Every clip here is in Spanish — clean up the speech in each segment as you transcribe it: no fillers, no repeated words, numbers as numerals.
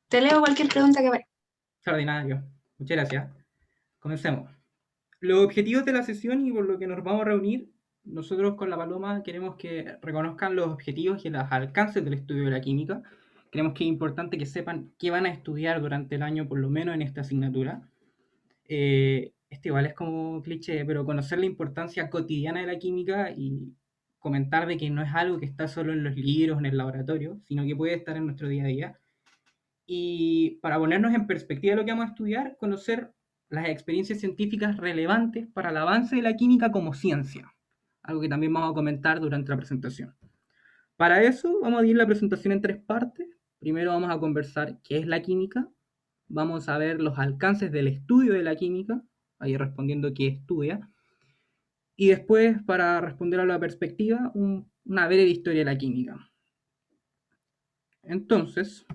Te leo cualquier pregunta que vaya. Extraordinario. Muchas gracias. Comencemos. Los objetivos de la sesión y por lo que nos vamos a reunir, nosotros con la Paloma queremos que reconozcan los objetivos y los alcances del estudio de la química. Creemos que es importante que sepan qué van a estudiar durante el año, por lo menos en esta asignatura. Este igual es como cliché, pero conocer la importancia cotidiana de la química y comentar de que no es algo que está solo en los libros, en el laboratorio, sino que puede estar en nuestro día a día. Y para ponernos en perspectiva de lo que vamos a estudiar, conocer las experiencias científicas relevantes para el avance de la química como ciencia, algo que también vamos a comentar durante la presentación. Para eso vamos a dividir la presentación en tres partes. Primero vamos a conversar qué es la química, vamos a ver los alcances del estudio de la química, ahí respondiendo qué estudia, y después, para responder a la perspectiva, una breve historia de la química. Entonces,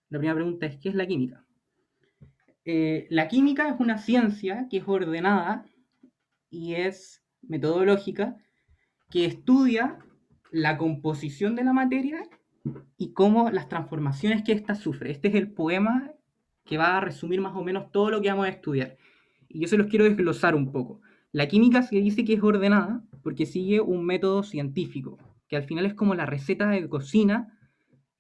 la primera pregunta es, ¿qué es la química? La química es una ciencia que es ordenada y es metodológica, que estudia la composición de la materia y cómo las transformaciones que ésta sufre. Este es el poema que va a resumir más o menos todo lo que vamos a estudiar. Y yo se los quiero desglosar un poco. La química se dice que es ordenada porque sigue un método científico, que al final es como la receta de cocina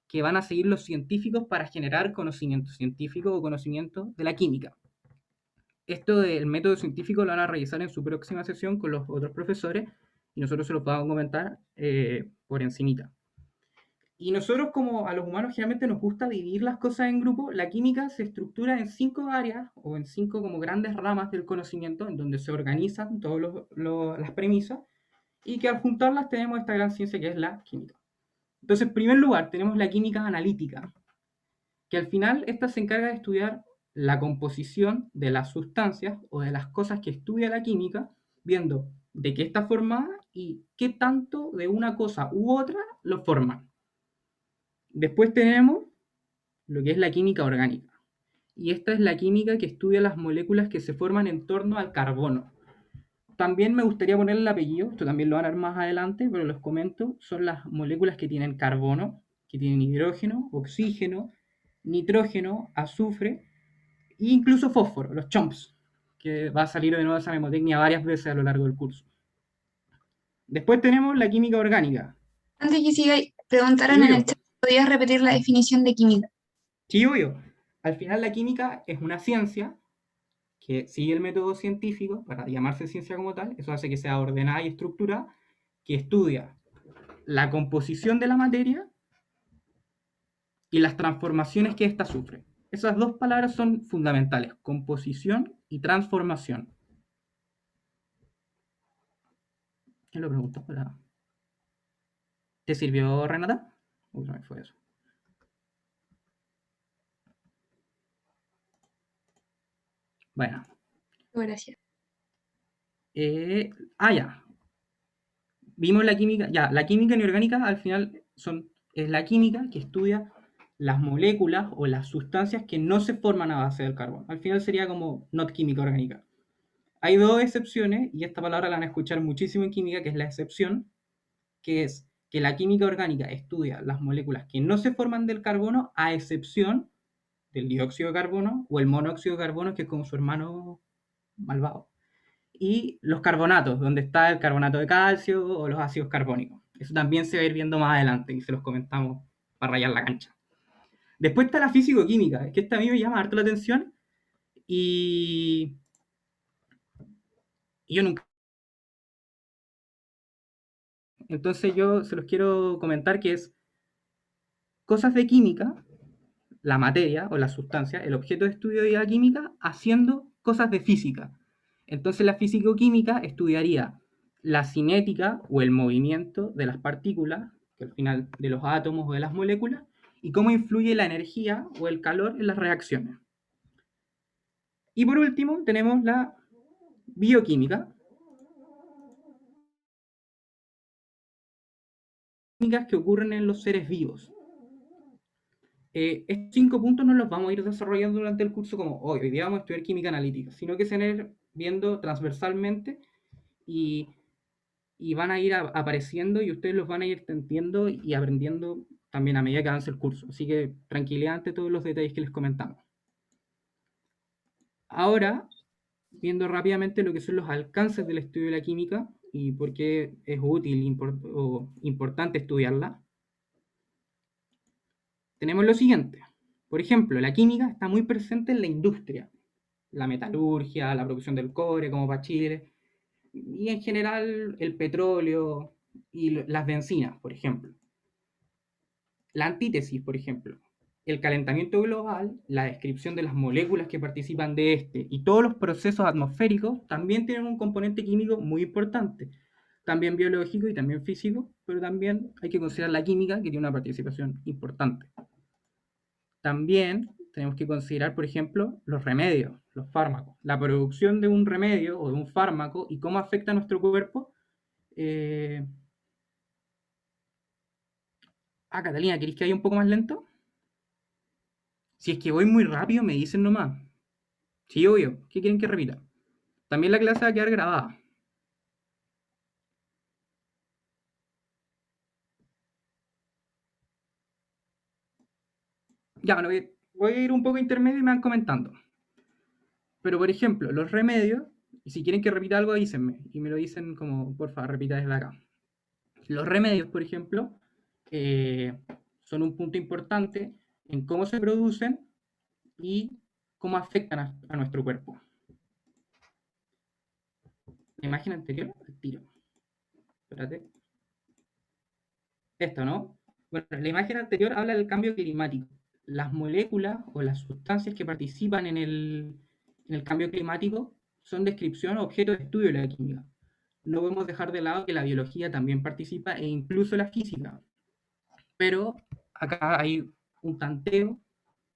que van a seguir los científicos para generar conocimiento científico o conocimiento de la química. Esto del método científico lo van a revisar en su próxima sesión con los otros profesores y nosotros se los vamos a comentar por encimita. Y nosotros como a los humanos generalmente nos gusta dividir las cosas en grupos, la química se estructura en 5 áreas o en 5 como grandes ramas del conocimiento en donde se organizan todas las premisas y que al juntarlas tenemos esta gran ciencia que es la química. Entonces, en primer lugar, tenemos la química analítica, que al final esta se encarga de estudiar la composición de las sustancias o de las cosas que estudia la química, viendo de qué está formada y qué tanto de una cosa u otra lo forman. Después tenemos lo que es la química orgánica. Y esta es la química que estudia las moléculas que se forman en torno al carbono. También me gustaría poner el apellido, esto también lo van a ver más adelante, pero los comento, son las moléculas que tienen carbono, que tienen hidrógeno, oxígeno, nitrógeno, azufre e incluso fósforo, los chomps, que va a salir de nuevo esa memotecnia varias veces a lo largo del curso. Después tenemos la química orgánica. Antes que siga, preguntaron Sí, en el yo. chat, ¿podías repetir la definición de química? Sí, obvio. Al final la química es una ciencia que sigue el método científico para llamarse ciencia como tal, eso hace que sea ordenada y estructurada, que estudia la composición de la materia y las transformaciones que ésta sufre. Esas dos palabras son fundamentales, composición y transformación. ¿Qué lo pregunto? ¿Te sirvió, Renata? Uy, no me fue eso. Bueno. Gracias. Ya. Vimos la química. Ya, la química inorgánica al final es la química que estudia las moléculas o las sustancias que no se forman a base del carbono. Al final sería como not química orgánica. Hay dos excepciones, y esta palabra la van a escuchar muchísimo en química, que es la excepción, que es que la química orgánica estudia las moléculas que no se forman del carbono, a excepción del dióxido de carbono o el monóxido de carbono, que es como su hermano malvado. Y los carbonatos, donde está el carbonato de calcio o los ácidos carbónicos. Eso también se va a ir viendo más adelante y se los comentamos para rayar la cancha. Después está la físico-química, que esta a mí me llama harto la atención y yo nunca. Entonces yo se los quiero comentar que es cosas de química, la materia o la sustancia, el objeto de estudio de la química, haciendo cosas de física. Entonces la físico-química estudiaría la cinética o el movimiento de las partículas, que al final de los átomos o de las moléculas, y cómo influye la energía o el calor en las reacciones. Y por último tenemos la bioquímica, químicas que ocurren en los seres vivos. Estos 5 puntos no los vamos a ir desarrollando durante el curso como hoy día vamos a estudiar química analítica, sino que se van a ir viendo transversalmente y, y van a ir apareciendo y ustedes los van a ir entendiendo y aprendiendo también a medida que avance el curso. Así que tranquilidad ante todos los detalles que les comentamos. Ahora, viendo rápidamente lo que son los alcances del estudio de la química y por qué es útil o importante estudiarla, tenemos lo siguiente. Por ejemplo, la química está muy presente en la industria, la metalurgia, la producción del cobre, como para Chile, y en general el petróleo y las bencinas, por ejemplo. La antítesis, por ejemplo, el calentamiento global, la descripción de las moléculas que participan de este y todos los procesos atmosféricos también tienen un componente químico muy importante, también biológico y también físico, pero también hay que considerar la química que tiene una participación importante. También tenemos que considerar, por ejemplo, los remedios, los fármacos, la producción de un remedio o de un fármaco y cómo afecta a nuestro cuerpo. Catalina, ¿queréis que vaya un poco más lento? Si es que voy muy rápido, me dicen nomás. Sí, obvio. ¿Qué quieren que repita? También la clase va a quedar grabada. Ya, bueno, voy a ir un poco intermedio y me van comentando. Pero, por ejemplo, los remedios, y si quieren que repita algo, avísenme. Y me lo dicen como, porfa, repita desde acá. Los remedios, por ejemplo, eh, son un punto importante en cómo se producen y cómo afectan a nuestro cuerpo. La imagen anterior, al tiro. Espérate. Esto, ¿no? Bueno, la imagen anterior habla del cambio climático. Las moléculas o las sustancias que participan en el cambio climático son descripción o objeto de estudio de la química. No podemos dejar de lado que la biología también participa e incluso la física. Pero acá hay un tanteo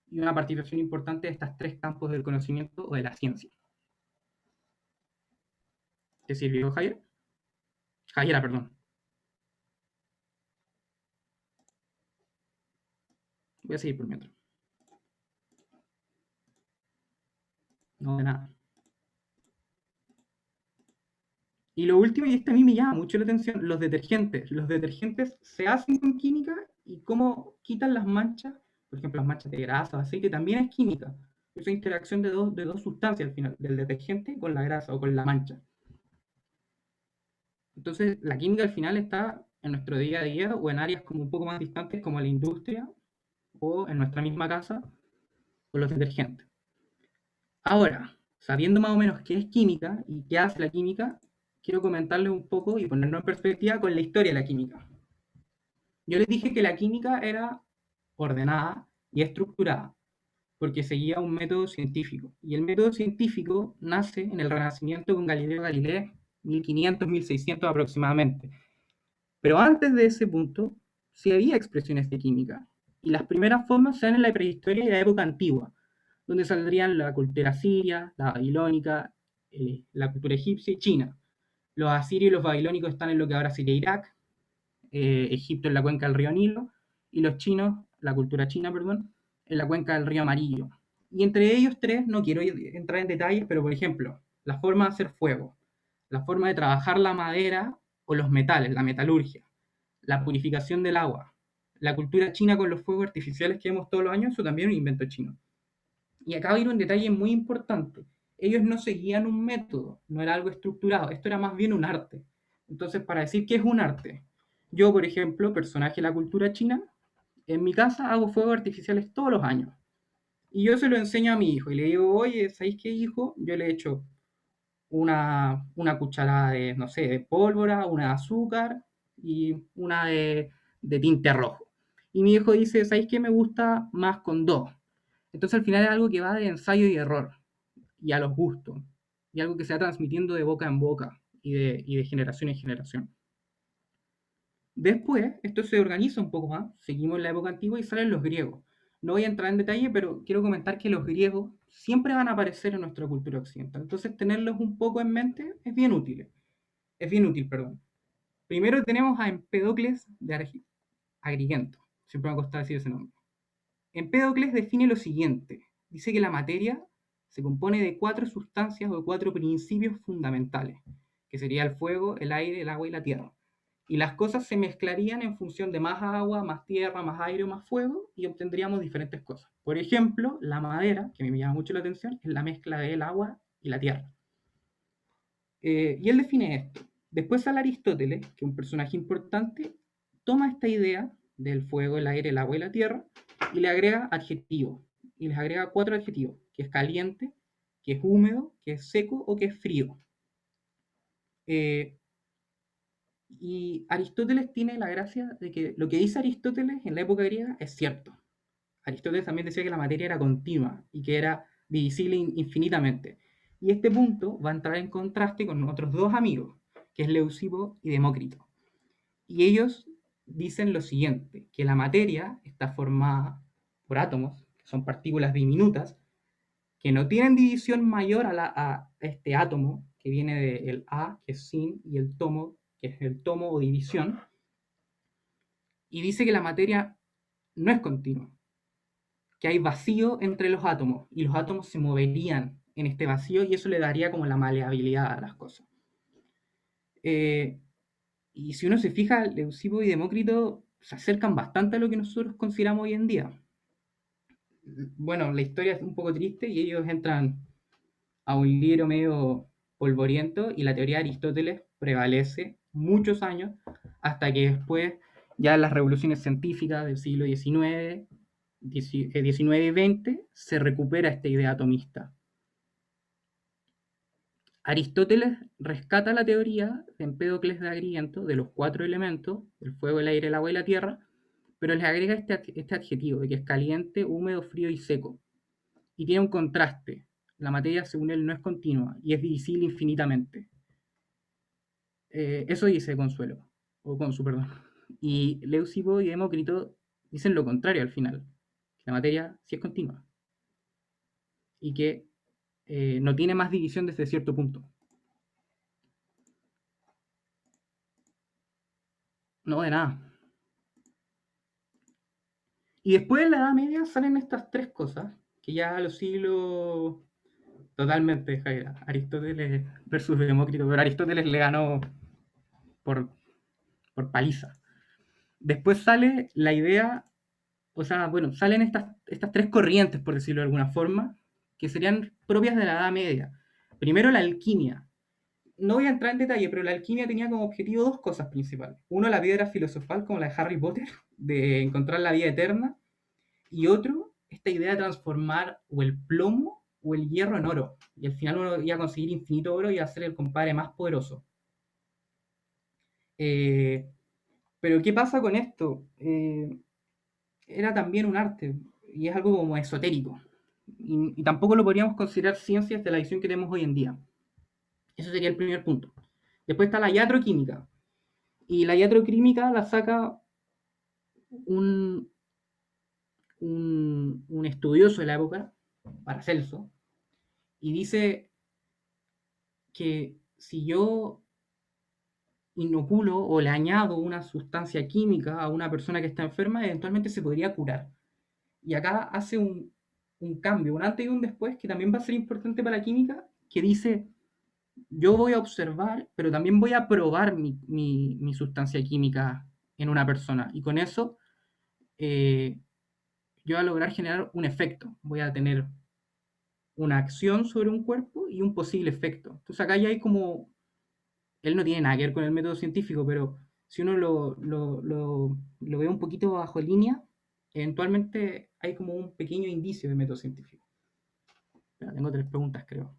y una participación importante de estos tres campos del conocimiento o de la ciencia. ¿Te sirvió, Javier? Javiera, perdón. Voy a seguir por mientras. No, de nada. Y lo último, y esto a mí me llama mucho la atención, los detergentes. Los detergentes se hacen con química y cómo quitan las manchas, por ejemplo, las manchas de grasa o aceite, también es química. Es una interacción de dos sustancias al final, del detergente con la grasa o con la mancha. Entonces, la química al final está en nuestro día a día o en áreas como un poco más distantes como la industria o en nuestra misma casa con los detergentes. Ahora, sabiendo más o menos qué es química y qué hace la química, quiero comentarles un poco y ponernos en perspectiva con la historia de la química. Yo les dije que la química era ordenada y estructurada, porque seguía un método científico. Y el método científico nace en el Renacimiento con Galileo Galilei, 1500, 1600 aproximadamente. Pero antes de ese punto, sí había expresiones de química. Y las primeras formas se dan en la prehistoria y la época antigua, donde saldrían la cultura siria, la babilónica, la cultura egipcia y China. Los asirios y los babilónicos están en lo que ahora sería Irak, Egipto en la cuenca del río Nilo, y los chinos, la cultura china, perdón, en la cuenca del río Amarillo. Y entre ellos tres, no quiero entrar en detalles, pero por ejemplo, la forma de hacer fuego, la forma de trabajar la madera o los metales, la metalurgia, la purificación del agua, la cultura china con los fuegos artificiales que vemos todos los años, eso también es un invento chino. Y acá va a ir un detalle muy importante. Ellos no seguían un método, no era algo estructurado, esto era más bien un arte. Entonces, para decir qué es un arte, yo, por ejemplo, personaje de la cultura china, en mi casa hago fuegos artificiales todos los años. Y yo se lo enseño a mi hijo y le digo, oye, ¿sabéis qué, hijo? Yo le echo una cucharada de, no sé, de pólvora, una de azúcar y una de tinte rojo. Y mi hijo dice, ¿sabéis qué? Me gusta más con dos. Entonces al final es algo que va de ensayo y error y a los gustos y algo que se va transmitiendo de boca en boca y de generación en generación. Después, esto se organiza un poco más, seguimos la época antigua y salen los griegos. No voy a entrar en detalle, pero quiero comentar que los griegos siempre van a aparecer en nuestra cultura occidental. Entonces, tenerlos un poco en mente es bien útil. Es bien útil, perdón. Primero tenemos a Empédocles de Agrigento. Siempre me ha costado decir ese nombre. Empédocles define lo siguiente. Dice que la materia se compone de cuatro sustancias o de cuatro principios fundamentales, que sería el fuego, el aire, el agua y la tierra, Y las cosas se mezclarían en función de más agua, más tierra, más aire o más fuego y obtendríamos diferentes cosas. Por ejemplo, la madera, que me llama mucho la atención, es la mezcla del agua y la tierra. Y él define esto. Después sale Aristóteles, que es un personaje importante, toma esta idea del fuego, el aire, el agua y la tierra y le agrega adjetivos. Y les agrega 4 adjetivos, que es caliente, que es húmedo, que es seco o que es frío. Y Aristóteles tiene la gracia de que lo que dice Aristóteles en la época griega es cierto. Aristóteles también decía que la materia era continua y que era divisible infinitamente. Y este punto va a entrar en contraste con otros dos amigos, que es Leucipo y Demócrito. Y ellos dicen lo siguiente, que la materia está formada por átomos, que son partículas diminutas, que no tienen división mayor a este átomo, que viene del A, que es sin, y el tomo, que es el tomo o división, y dice que la materia no es continua, que hay vacío entre los átomos, y los átomos se moverían en este vacío, y eso le daría como la maleabilidad a las cosas. Y si uno se fija, Leucipo y Demócrito se acercan bastante a lo que nosotros consideramos hoy en día. Bueno, la historia es un poco triste y ellos entran a un libro medio polvoriento y la teoría de Aristóteles prevalece muchos años hasta que después ya en las revoluciones científicas del siglo XIX, XIX y XX se recupera esta idea atomista. Aristóteles rescata la teoría de Empédocles de Agrigento de los 4 elementos, el fuego, el aire, el agua y la tierra, pero les agrega este adjetivo de que es caliente, húmedo, frío y seco. Y tiene un contraste. La materia, según él, no es continua y es divisible infinitamente. Eso dice Consuelo, o Consu, perdón. Y Leucipo y Demócrito dicen lo contrario al final, que la materia sí es continua y que no tiene más división desde cierto punto. No, de nada. Y después en la Edad Media salen estas tres cosas, que ya a los siglos totalmente, Jaira, Aristóteles versus Demócrito, pero Aristóteles le ganó por, por paliza. Después sale la idea, o sea, bueno, salen estas tres corrientes, por decirlo de alguna forma, que serían propias de la Edad Media. Primero la alquimia. No voy a entrar en detalle, pero la alquimia tenía como objetivo dos cosas principales. Uno, la piedra filosofal, como la de Harry Potter, de encontrar la vida eterna. Y otro, esta idea de transformar o el plomo o el hierro en oro. Y al final uno iba a conseguir infinito oro y a ser el compadre más poderoso. Pero ¿qué pasa con esto? Era también un arte y es algo como esotérico. Y tampoco lo podríamos considerar ciencia desde la visión que tenemos hoy en día. Eso sería el primer punto. Después está la iatroquímica. Y la iatroquímica la saca un, un estudioso de la época, Paracelso, y dice que si yo inoculo o le añado una sustancia química a una persona que está enferma, eventualmente se podría curar. Y acá hace un cambio, un antes y un después, que también va a ser importante para la química, que dice, yo voy a observar, pero también voy a probar mi sustancia química en una persona. Y con eso eh, yo voy a lograr generar un efecto. Voy a tener una acción sobre un cuerpo y un posible efecto. Entonces acá ya hay como, él no tiene nada que ver con el método científico, pero si uno lo ve un poquito bajo línea, eventualmente hay como un pequeño indicio de método científico. Espera, tengo tres preguntas, creo.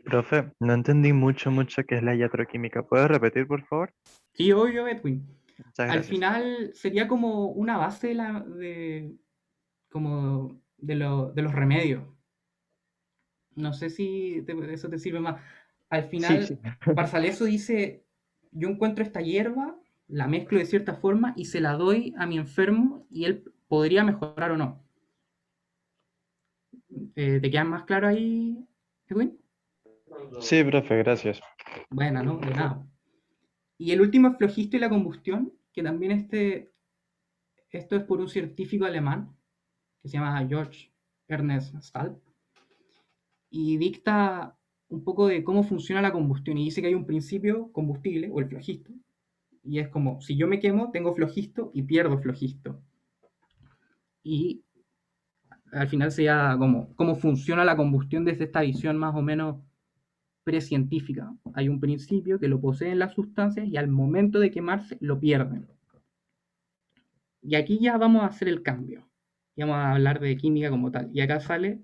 Profe, no entendí mucho qué es la iatroquímica. ¿Puedes repetir, por favor? Sí, obvio, Edwin. Muchas Al gracias. final sería como una base como de los remedios. No sé si eso te sirve más. Al Sí, sí. final, Paracelso dice, yo encuentro esta hierba, la mezclo de cierta forma y se la doy a mi enfermo y él podría mejorar o no. ¿Te queda más claro ahí, Edwin? Sí, profe, gracias. Bueno, no, de nada. Y el último es flogisto y la combustión, que también esto es por un científico alemán que se llama George Ernest Stahl, y dicta un poco de cómo funciona la combustión y dice que hay un principio combustible, o el flogisto, y es como, si yo me quemo, tengo flogisto y pierdo flogisto. Y al final sería como cómo funciona la combustión desde esta visión más o menos precientífica. Hay un principio que lo poseen las sustancias y al momento de quemarse lo pierden. Y aquí ya vamos a hacer el cambio. Y vamos a hablar de química como tal. Y acá sale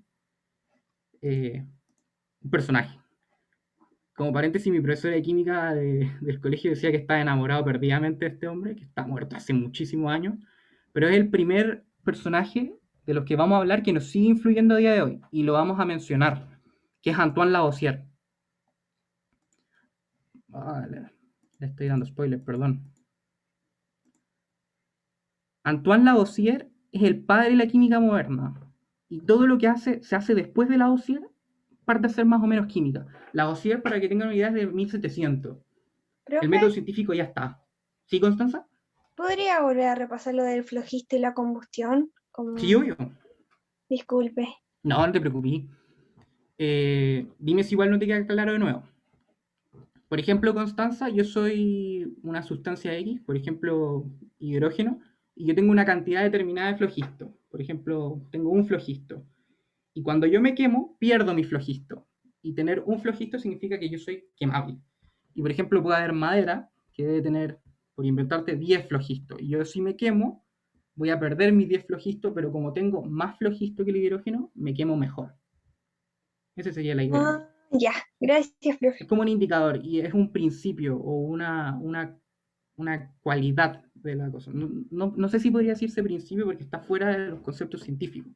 un personaje. Como paréntesis, mi profesor de química del colegio decía que estaba enamorado perdidamente de este hombre, que está muerto hace muchísimos años, pero es el primer personaje de los que vamos a hablar que nos sigue influyendo a día de hoy, y lo vamos a mencionar, que es Antoine Lavoisier. Vale, le estoy dando spoiler, perdón. Antoine Lavoisier es el padre de la química moderna, y todo lo que se hace después de Lavoisier parte a ser más o menos química. Lavoisier, para que tengan una idea, es de 1700. El método Profe, científico ya está. ¿Sí, Constanza? ¿podría volver a repasar lo del flogisto y la combustión? Sí, obvio. Disculpe. No, no te preocupes. Dime si igual no te queda claro de nuevo. Por ejemplo, Constanza, yo soy una sustancia X, por ejemplo, hidrógeno, y yo tengo una cantidad determinada de flogisto. Por ejemplo, tengo un flogisto. Y cuando yo me quemo, pierdo mi flogisto. Y tener un flogisto significa que yo soy quemable. Y por ejemplo, puede haber madera que debe tener, por inventarte, 10 flogistos. Y yo si me quemo, voy a perder mis 10 flogistos, pero como tengo más flogisto que el hidrógeno, me quemo mejor. Esa sería la idea. Ah, ya, gracias, profe. Es como un indicador y es un principio o una cualidad de la cosa. No sé si podría decirse principio porque está fuera de los conceptos científicos.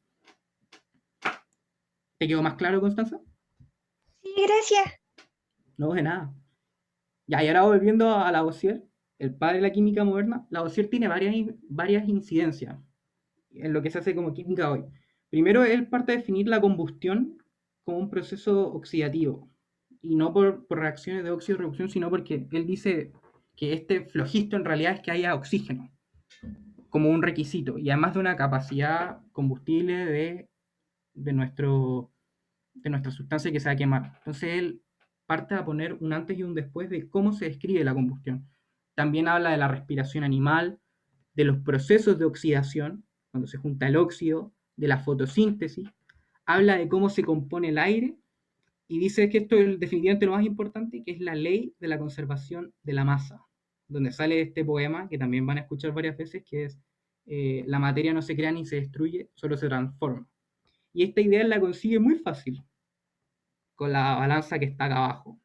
¿Te quedó más claro, Constanza? Sí, gracias. No, de nada. Ya, y ahora volviendo a Lavoisier, el padre de la química moderna, Lavoisier tiene varias incidencias en lo que se hace como química hoy. Primero, él parte a definir la combustión como un proceso oxidativo, y no por reacciones de óxido-reducción, sino porque él dice que este flogisto en realidad es que haya oxígeno, como un requisito, y además de una capacidad combustible de, nuestro, de nuestra sustancia que se va a quemar. Entonces él parte a poner un antes y un después de cómo se describe la combustión. También habla de la respiración animal, de los procesos de oxidación, cuando se junta el óxido, de la fotosíntesis, habla de cómo se compone el aire y dice que esto es definitivamente lo más importante, que es la ley de la conservación de la masa, donde sale este poema que también van a escuchar varias veces, que es la materia no se crea ni se destruye, solo se transforma. Y esta idea la consigue muy fácil con la balanza que está acá abajo.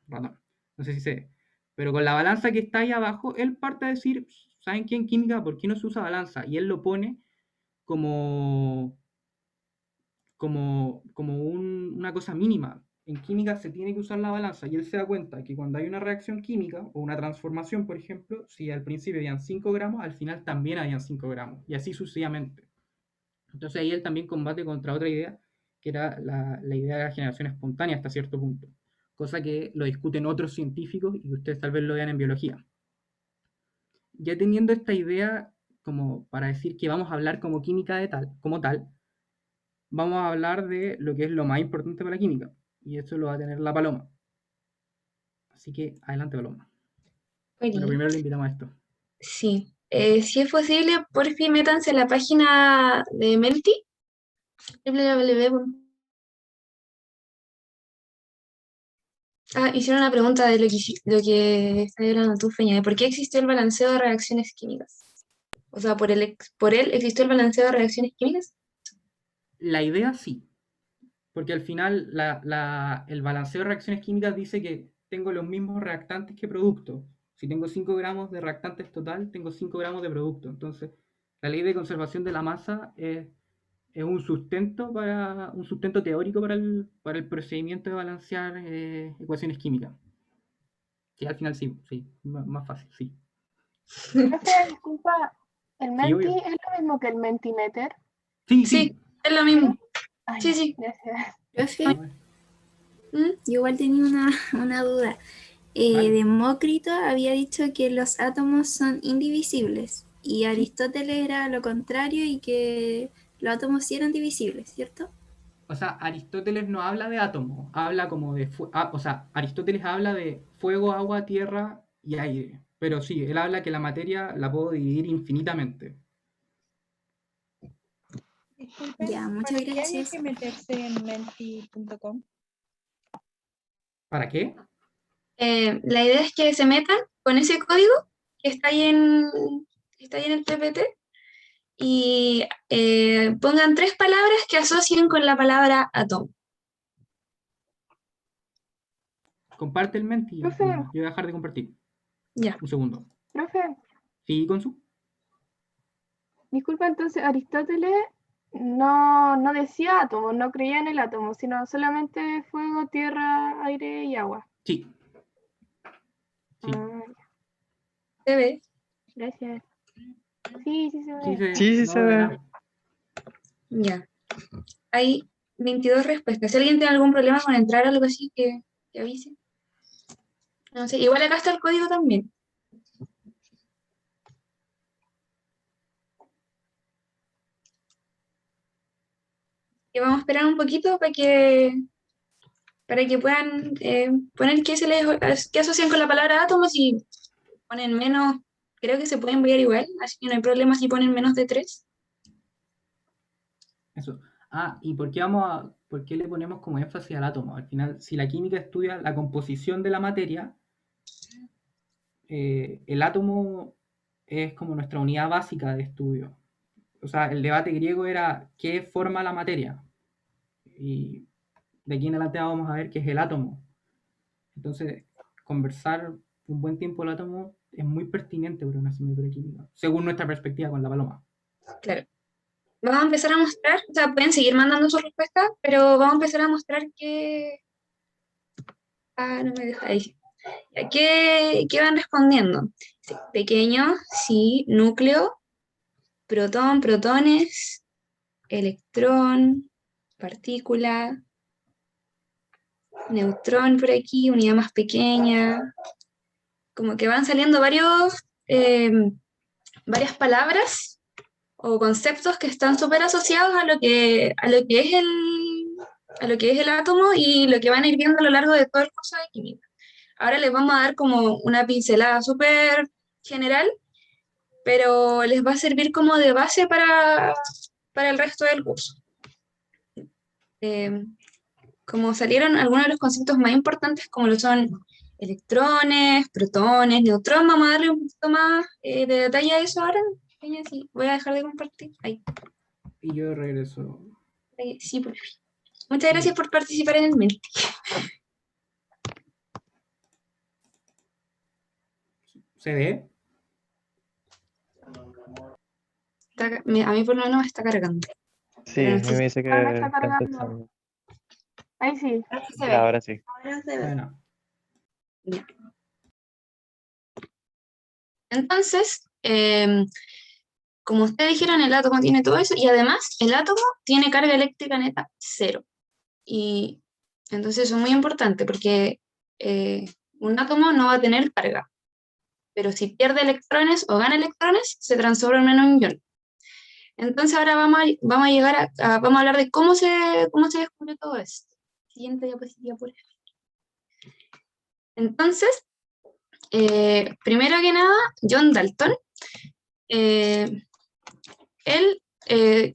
Perdón, no sé si se ve. Pero con la balanza que está ahí abajo, él parte a decir, ¿saben qué en química? ¿Por qué no se usa balanza? Y él lo pone como, una cosa mínima. En química se tiene que usar la balanza y él se da cuenta que cuando hay una reacción química o una transformación, por ejemplo, si al principio habían 5 gramos, al final también habían 5 gramos y así sucesivamente. Entonces ahí él también combate contra otra idea, que era la idea de la generación espontánea hasta cierto punto, cosa que lo discuten otros científicos y que ustedes tal vez lo vean en biología. Ya teniendo esta idea como para decir que vamos a hablar como química como tal, vamos a hablar de lo que es lo más importante para la química, y eso lo va a tener la Paloma. Así que adelante, Paloma. Bueno, Bueno, primero le invitamos a esto. sí. Si es posible, por fin métanse a la página de Melty, www. Ah, hicieron una pregunta de lo que está hablando tú, Feña, de por qué existió el balanceo de reacciones químicas. O sea, por él existió el balanceo de reacciones químicas. La idea sí, porque al final el balanceo de reacciones químicas dice que tengo los mismos reactantes que productos. Si tengo 5 gramos de reactantes total, tengo 5 gramos de producto. Entonces, la ley de conservación de la masa es un sustento teórico para el procedimiento de balancear ecuaciones químicas. Sí, al final sí, más fácil, sí. Profe, disculpa, ¿el Sí, Menti obvio. es lo mismo que el Mentimeter? Sí, Sí, es lo mismo. Ah, Sí, ya, sí. gracias. Profe, yo igual tenía una duda. Vale. Demócrito había dicho que los átomos son indivisibles y Aristóteles era lo contrario y que los átomos sí eran divisibles, ¿cierto? O sea, Aristóteles no habla de átomos, habla como de... o sea, Aristóteles habla de fuego, agua, tierra y aire. Pero sí, él habla que la materia la puedo dividir infinitamente. Disculpen, Ya, muchas ¿para qué hay gracias. que meterse en menti.com? ¿Para qué? La idea es que se metan con ese código que está ahí en el PPT y pongan 3 palabras que asocien con la palabra átomo. Comparte el menti. Profe. Yo voy a dejar de compartir. Ya. Un segundo. Profe, Sí, Consu. disculpa, entonces Aristóteles no decía átomos, no creía en el átomo, sino solamente fuego, tierra, aire y agua. Sí. Sí. Ah, ¿Se ve? gracias. Sí, sí se Sí, ve. Sí, no, se de ve. nada. Ya. Hay 22 respuestas. Si alguien tiene algún problema con entrar o algo así, que avise. No sé, igual acá está el código también. Y vamos a esperar un poquito para que puedan poner qué asocian con la palabra átomos y ponen menos, creo que se pueden enviar igual, así que no hay problema si ponen menos de 3. Eso. Ah, ¿y por qué le ponemos como énfasis al átomo? Al final, si la química estudia la composición de la materia, el átomo es como nuestra unidad básica de estudio. O sea, el debate griego era qué forma la materia. Y de aquí en adelante vamos a ver qué es el átomo. Entonces, conversar un buen tiempo el átomo es muy pertinente para una asignatura de química, según nuestra perspectiva con la paloma. Claro. Vamos a empezar a mostrar, o sea, pueden seguir mandando sus respuestas, pero vamos a empezar a mostrar no me deja ahí. ¿Qué van respondiendo? Sí, pequeño, sí, núcleo, protón, protones, electrón, partícula, neutrón por aquí, unidad más pequeña. Como que van saliendo varias palabras o conceptos que están súper asociados a lo que es el átomo y lo que van a ir viendo a lo largo de todo el curso de química. Ahora les vamos a dar como una pincelada súper general, pero les va a servir como de base para el resto del curso. Como salieron algunos de los conceptos más importantes, como lo son electrones, protones, neutrones, vamos a darle un poquito más de detalle a eso ahora. Sí, voy a dejar de compartir. Ahí. Y yo regreso. Sí, por fin. Muchas gracias por participar en el Menti. ¿Se ve? A mí por lo menos me está cargando. Sí, Pero a no mí sé me si dice que Ahora está está cargando. empezando. Ahí sí. Se ve. Ya, ahora sí. Ahora se ve. Bueno, Entonces, como ustedes dijeron, el átomo tiene todo eso y además el átomo tiene carga eléctrica neta 0. Y entonces eso es muy importante porque un átomo no va a tener carga, pero si pierde electrones o gana electrones, se transforma en un ion. Entonces ahora vamos a llegar vamos a hablar de cómo se descubrió todo esto. Siguiente diapositiva, por favor. Entonces, primero que nada, John Dalton, él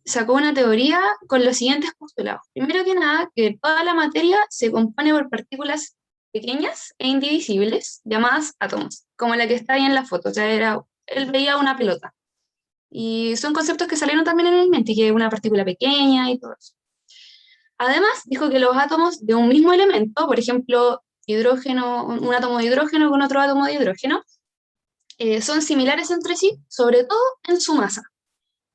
sacó una teoría con los siguientes postulados. Primero que nada, que toda la materia se compone por partículas pequeñas e indivisibles, llamadas átomos, como la que está ahí en la foto. O sea, él veía una pelota. Y son conceptos que salieron también en el Menti, que es una partícula pequeña y todo eso. Además, dijo que los átomos de un mismo elemento, por ejemplo, hidrógeno, un átomo de hidrógeno con otro átomo de hidrógeno, son similares entre sí, sobre todo en su masa.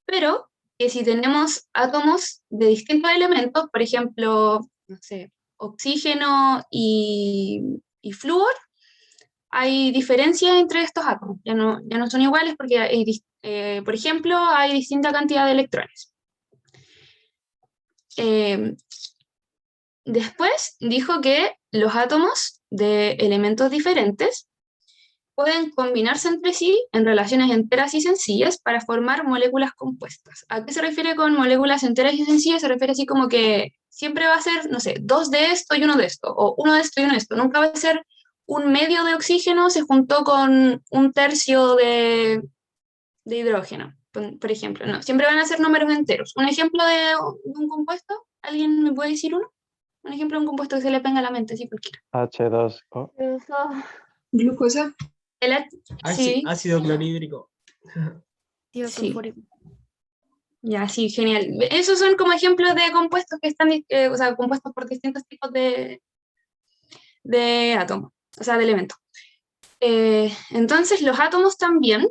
Pero que si tenemos átomos de distintos elementos, por ejemplo, no sé, oxígeno y flúor, hay diferencias entre estos átomos. Ya no son iguales porque, por ejemplo, hay distinta cantidad de electrones. Después dijo que los átomos de elementos diferentes pueden combinarse entre sí en relaciones enteras y sencillas para formar moléculas compuestas. ¿A qué se refiere con moléculas enteras y sencillas? Se refiere así como que siempre va a ser, no sé, 2 de esto y 1 de esto, o 1 de esto y 1 de esto. Nunca va a ser un medio de oxígeno se juntó con un tercio de hidrógeno, por ejemplo. No, siempre van a ser números enteros. ¿Un ejemplo de un compuesto? ¿Alguien me puede decir uno? Un ejemplo de un compuesto que se le venga a la mente, sí, cualquiera. H2O. Eso, Glucosa. Sí, Ácido clorhídrico. Tío Sí. sulfúrico. ya, sí, genial. Esos son como ejemplos de compuestos que están, o sea, compuestos por distintos tipos de átomos, o sea, de elementos. Entonces, los átomos también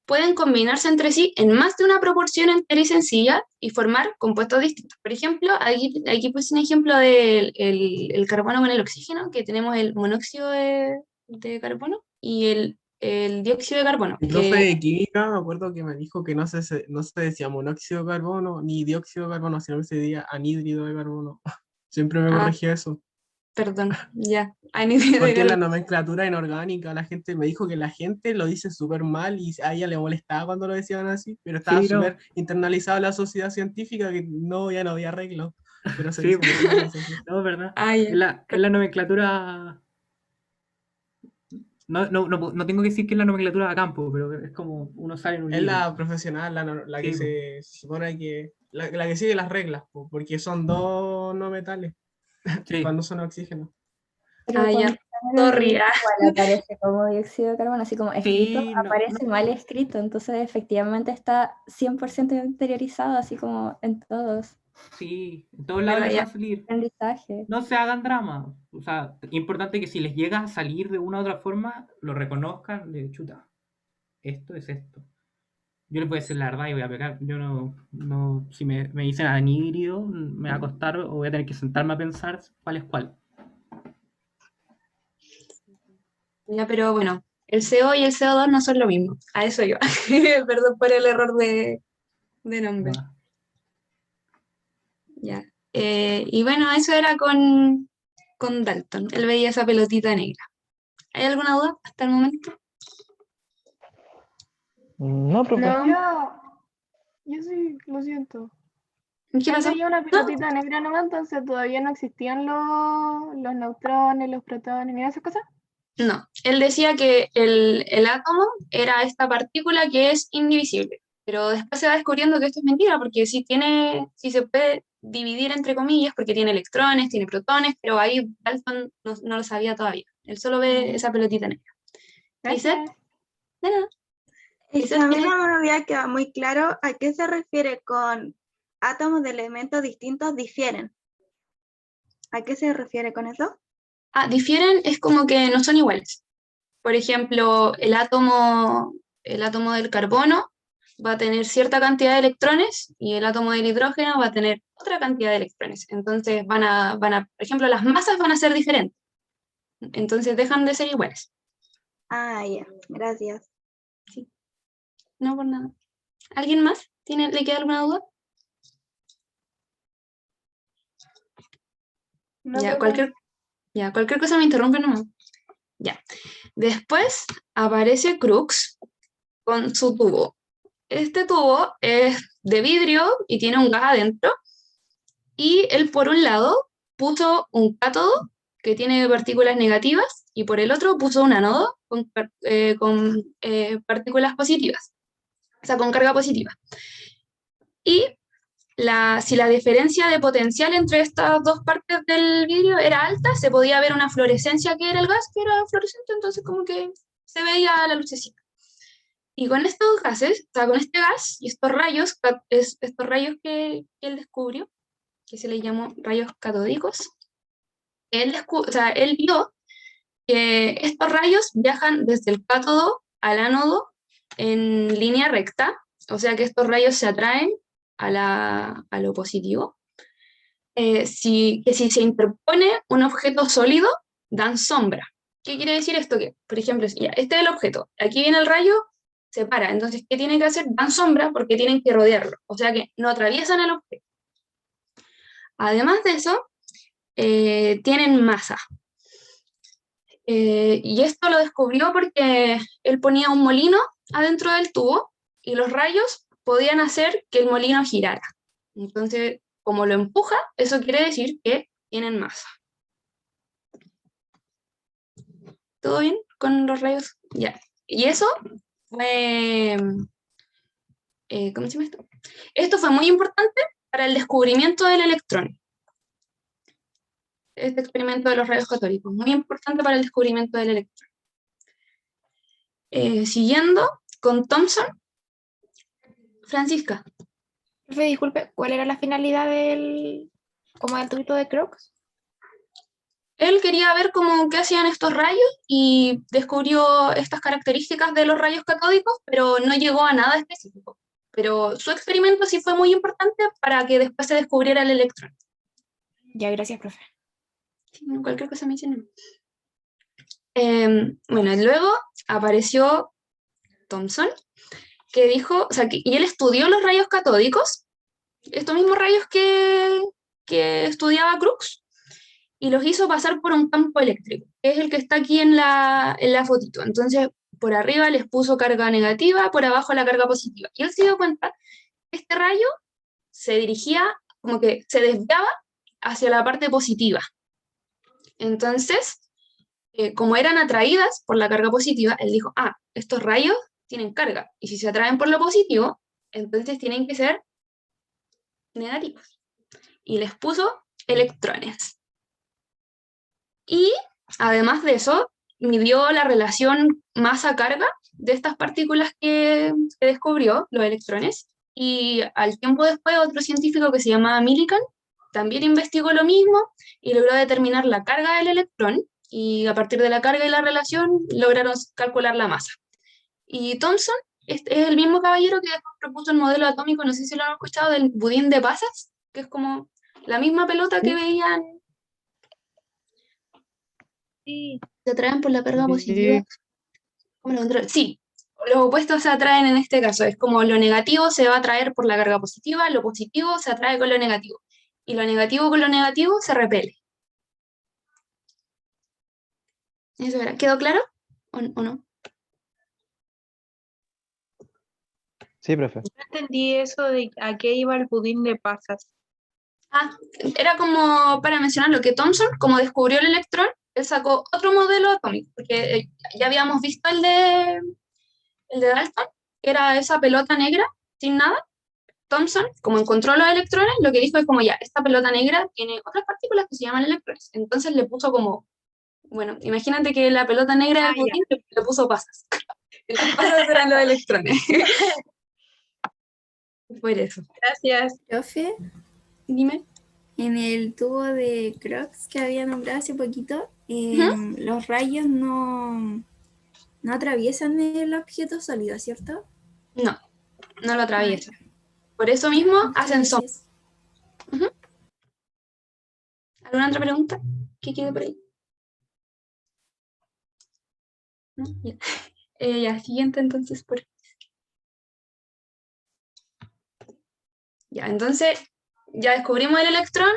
pueden combinarse entre sí en más de una proporción entera y sencilla y formar compuestos distintos. Por ejemplo, aquí puse un ejemplo del el carbono con el oxígeno, que tenemos el monóxido de carbono y el dióxido de carbono. Mi profe de química, me acuerdo que me dijo que no se decía monóxido de carbono ni dióxido de carbono, sino que se decía anhídrido de carbono. Siempre me corregía eso. Perdón, ya. Anhídrido de Porque en la carbono. nomenclatura inorgánica la gente me dijo que la gente lo dice súper mal y a ella le molestaba cuando lo decían así, pero estaba Sí, no. súper internalizado en la sociedad científica que no, ya no había arreglo. Pero se Sí, dice mucho más así. no, ¿verdad? Ah, ya. En la nomenclatura... No tengo que decir que es la nomenclatura de campo, pero es como uno sale en un Es libro. la profesional, la que Sí, se supone que. La que sigue las reglas, porque son dos no metales, sí. cuando son oxígenos. Pero Ah, ya. cuando está en el Sorry, libro ah. igual aparece como dióxido de carbono, así como escrito, Sí, no, aparece no. mal escrito, entonces efectivamente está 100% interiorizado, así como en todos. Sí, en todos lados Pero les va ya. a salir. Aprendizaje. No se hagan drama. O sea, importante que si les llega a salir de una u otra forma, lo reconozcan de chuta. Esto es esto. Yo les voy a decir la verdad y voy a pegar. Yo no si me dicen anhídrido, me va a costar o voy a tener que sentarme a pensar cuál es cuál. Ya, pero bueno, el CO y el CO2 no son lo mismo. A eso yo. Perdón por el error de nombre. Va. Ya. Y bueno, eso era con Dalton. Él veía esa pelotita negra. ¿Hay alguna duda hasta el momento? No, profe. no, yo sí, lo siento. ¿Qué Él pasó? veía una pelotita negra nomás, entonces todavía no existían los neutrones, los protones, ni esas cosas. No, él decía que el átomo era esta partícula que es indivisible, pero después se va descubriendo que esto es mentira, porque sí se puede dividir entre comillas, porque tiene electrones, tiene protones, pero ahí Dalton no lo sabía todavía. Él solo ve esa pelotita negra. ¿Lisette? Gracias. De nada. Es que a mí no me había quedado muy claro a qué se refiere con átomos de elementos distintos difieren. ¿A qué se refiere con eso? Ah, difieren es como que no son iguales. Por ejemplo, el átomo del carbono va a tener cierta cantidad de electrones y el átomo del hidrógeno va a tener otra cantidad de electrones. Entonces por ejemplo, las masas van a ser diferentes. Entonces dejan de ser iguales. Ah, ya, gracias. No por nada. ¿Alguien más? ¿Le queda alguna duda? No, Ya, profe. cualquier cosa me interrumpe nomás. Ya. Después aparece Crookes con su tubo. Este tubo es de vidrio y tiene un gas adentro. Y él, por un lado, puso un cátodo que tiene partículas negativas y por el otro puso un ánodo con partículas positivas, o sea, con carga positiva. Y si la diferencia de potencial entre estas dos partes del vidrio era alta, se podía ver una fluorescencia que era el gas, que era fluorescente, entonces como que se veía la lucecita. Y con estos gases, o sea, con este gas y estos rayos que él descubrió, que se les llamó rayos catódicos, él vio que estos rayos viajan desde el cátodo al ánodo en línea recta, o sea que estos rayos se atraen a lo positivo. Que si se interpone un objeto sólido, dan sombra. ¿Qué quiere decir esto? Que, por ejemplo, ya, este es el objeto, aquí viene el rayo, se para. Entonces, ¿qué tienen que hacer? Dan sombra porque tienen que rodearlo, o sea que no atraviesan el objeto. Además de eso, tienen masa. Y esto lo descubrió porque él ponía un molino adentro del tubo y los rayos podían hacer que el molino girara. Entonces, como lo empuja, eso quiere decir que tienen masa. ¿Todo bien con los rayos? Ya. Y eso fue... ¿cómo se llama esto? Esto fue muy importante para el descubrimiento del electrón. Este experimento de los rayos catódicos, muy importante para el descubrimiento del electrón. Siguiendo con Thomson, Francisca. Profe, disculpe, ¿cuál era la finalidad como del tubito de Crookes? Él quería ver cómo qué hacían estos rayos y descubrió estas características de los rayos catódicos, pero no llegó a nada específico. Pero su experimento sí fue muy importante para que después se descubriera el electrón. Ya, gracias, profe. Sí, cualquier cosa me dicen. Bueno, luego apareció Thomson, que dijo, o sea, y él estudió los rayos catódicos, estos mismos rayos que estudiaba Crookes, y los hizo pasar por un campo eléctrico, que es el que está aquí en la fotito. Entonces, por arriba les puso carga negativa, por abajo la carga positiva. Y él se dio cuenta que este rayo se dirigía, como que se desviaba hacia la parte positiva. Entonces, como eran atraídas por la carga positiva, él dijo, estos rayos tienen carga, y si se atraen por lo positivo, entonces tienen que ser negativos. Y les puso electrones. Y además de eso, midió la relación masa-carga de estas partículas que descubrió, los electrones, y al tiempo después otro científico que se llamaba Millikan también investigó lo mismo y logró determinar la carga del electrón, y a partir de la carga y la relación lograron calcular la masa. Y Thomson es el mismo caballero que después propuso el modelo atómico, no sé si lo han escuchado, del budín de pasas, que es como la misma pelota que veían. Sí. Se atraen por la carga positiva. ¿Cómo lo controlo? Sí, los opuestos se atraen en este caso. Es como lo negativo se va a atraer por la carga positiva, lo positivo se atrae con lo negativo. Y lo negativo con lo negativo se repele. Eso era. ¿Quedó claro? ¿O no? Sí, profe. No entendí eso de a qué iba el budín de pasas. Era como para mencionar lo que Thomson, como descubrió el electrón, él sacó otro modelo atómico, porque ya habíamos visto el de Dalton, que era esa pelota negra sin nada. Thomson, como encontró los electrones, lo que dijo es como ya, esta pelota negra tiene otras partículas que se llaman electrones. Entonces le puso como, bueno, imagínate que la pelota negra del budín le puso pasas. Y las pasas eran los electrones. Por eso. Gracias. Profe, Dime. en el tubo de Crookes que había nombrado hace poquito, los rayos no atraviesan el objeto sólido, ¿cierto? No lo atraviesa. Por eso mismo hacen sombra. ¿Alguna otra pregunta? ¿Qué quede por ahí? ¿No? Ya. Ya, siguiente entonces. Ya, entonces, ya descubrimos el electrón,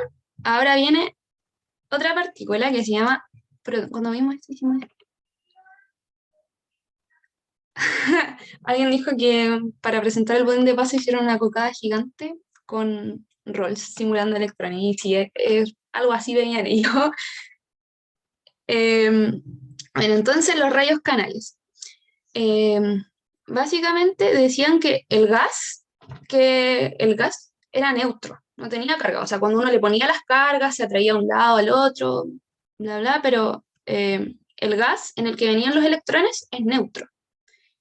ahora viene otra partícula que se llama, pero cuando vimos esto hicimos esto. Alguien dijo que para presentar el budín de pasas hicieron una cocada gigante con Rolls simulando electrones, y sí, es algo así venían ellos. Bueno, entonces los rayos canales. Básicamente decían que el gas era neutro, no tenía carga. O sea, cuando uno le ponía las cargas, se atraía de un lado al otro, bla, bla, pero el gas en el que venían los electrones es neutro.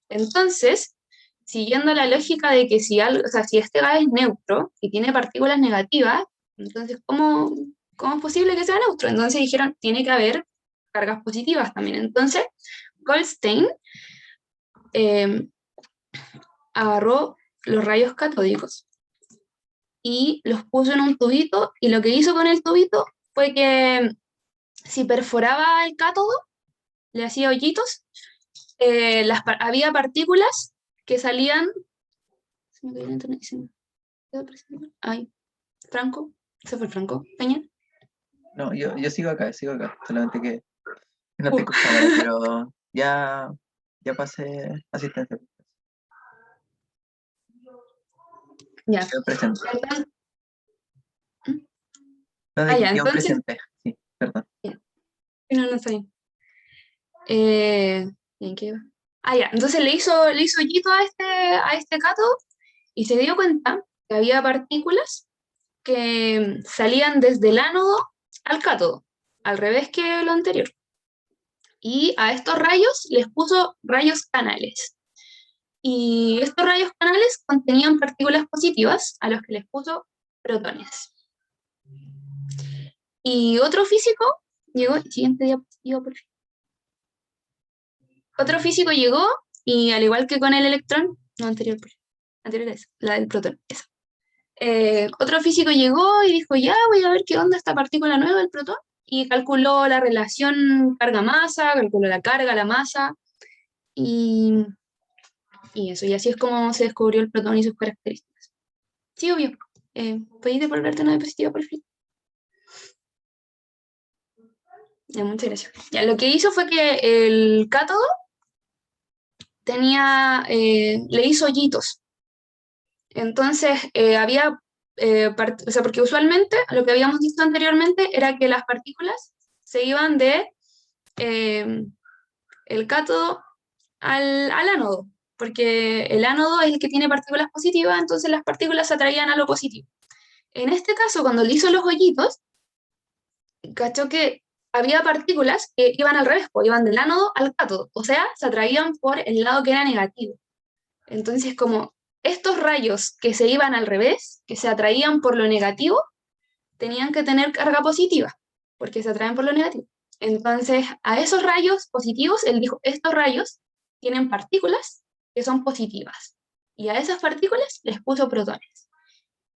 Entonces, siguiendo la lógica de que si este gas es neutro y tiene partículas negativas, entonces, ¿cómo es posible que sea neutro? Entonces dijeron, tiene que haber cargas positivas también. Entonces, Goldstein agarró los rayos catódicos y los puso en un tubito, y lo que hizo con el tubito fue que si perforaba el cátodo, le hacía hoyitos, había partículas que salían. Ay, Franco, ¿se fue Franco? ¿Peña? No, yo sigo acá, solamente que No te escucho, Mara, pero ya pasé asistencia. Ya. Quedo presente. Entonces, No, de ah, que ya, quedo entonces, presente. Sí, perdón. no está bien. ¿En qué iba? Ah, ya, entonces le hizo hoyito a este cátodo y se dio cuenta que había partículas que salían desde el ánodo al cátodo, al revés que lo anterior. Y a estos rayos les puso rayos canales. Y estos rayos canales contenían partículas positivas a los que les puso protones. Y otro físico llegó, siguiente diapositiva, por favor. Otro físico llegó y al igual que con el electrón, no anterior a esa, la del protón, esa. Otro físico llegó y dijo, ya voy a ver qué onda esta partícula nueva del protón, y calculó la relación carga-masa, calculó la carga, la masa, y eso, y así es como se descubrió el protón y sus características. Sí, obvio. ¿Podéis devolverte una diapositiva, por favor? Ya, muchas gracias. Ya, lo que hizo fue que el cátodo le hizo hoyitos. Entonces, había, o sea, porque usualmente lo que habíamos visto anteriormente era que las partículas se iban de el cátodo al ánodo, porque el ánodo es el que tiene partículas positivas, entonces las partículas se atraían a lo positivo. En este caso, cuando le hizo los hoyitos, cachó que había partículas que iban al revés, pues iban del ánodo al cátodo, o sea, se atraían por el lado que era negativo. Entonces, como estos rayos que se iban al revés, que se atraían por lo negativo, tenían que tener carga positiva, porque se atraen por lo negativo. Entonces, a esos rayos positivos, él dijo, estos rayos tienen partículas que son positivas, y a esas partículas les puso protones.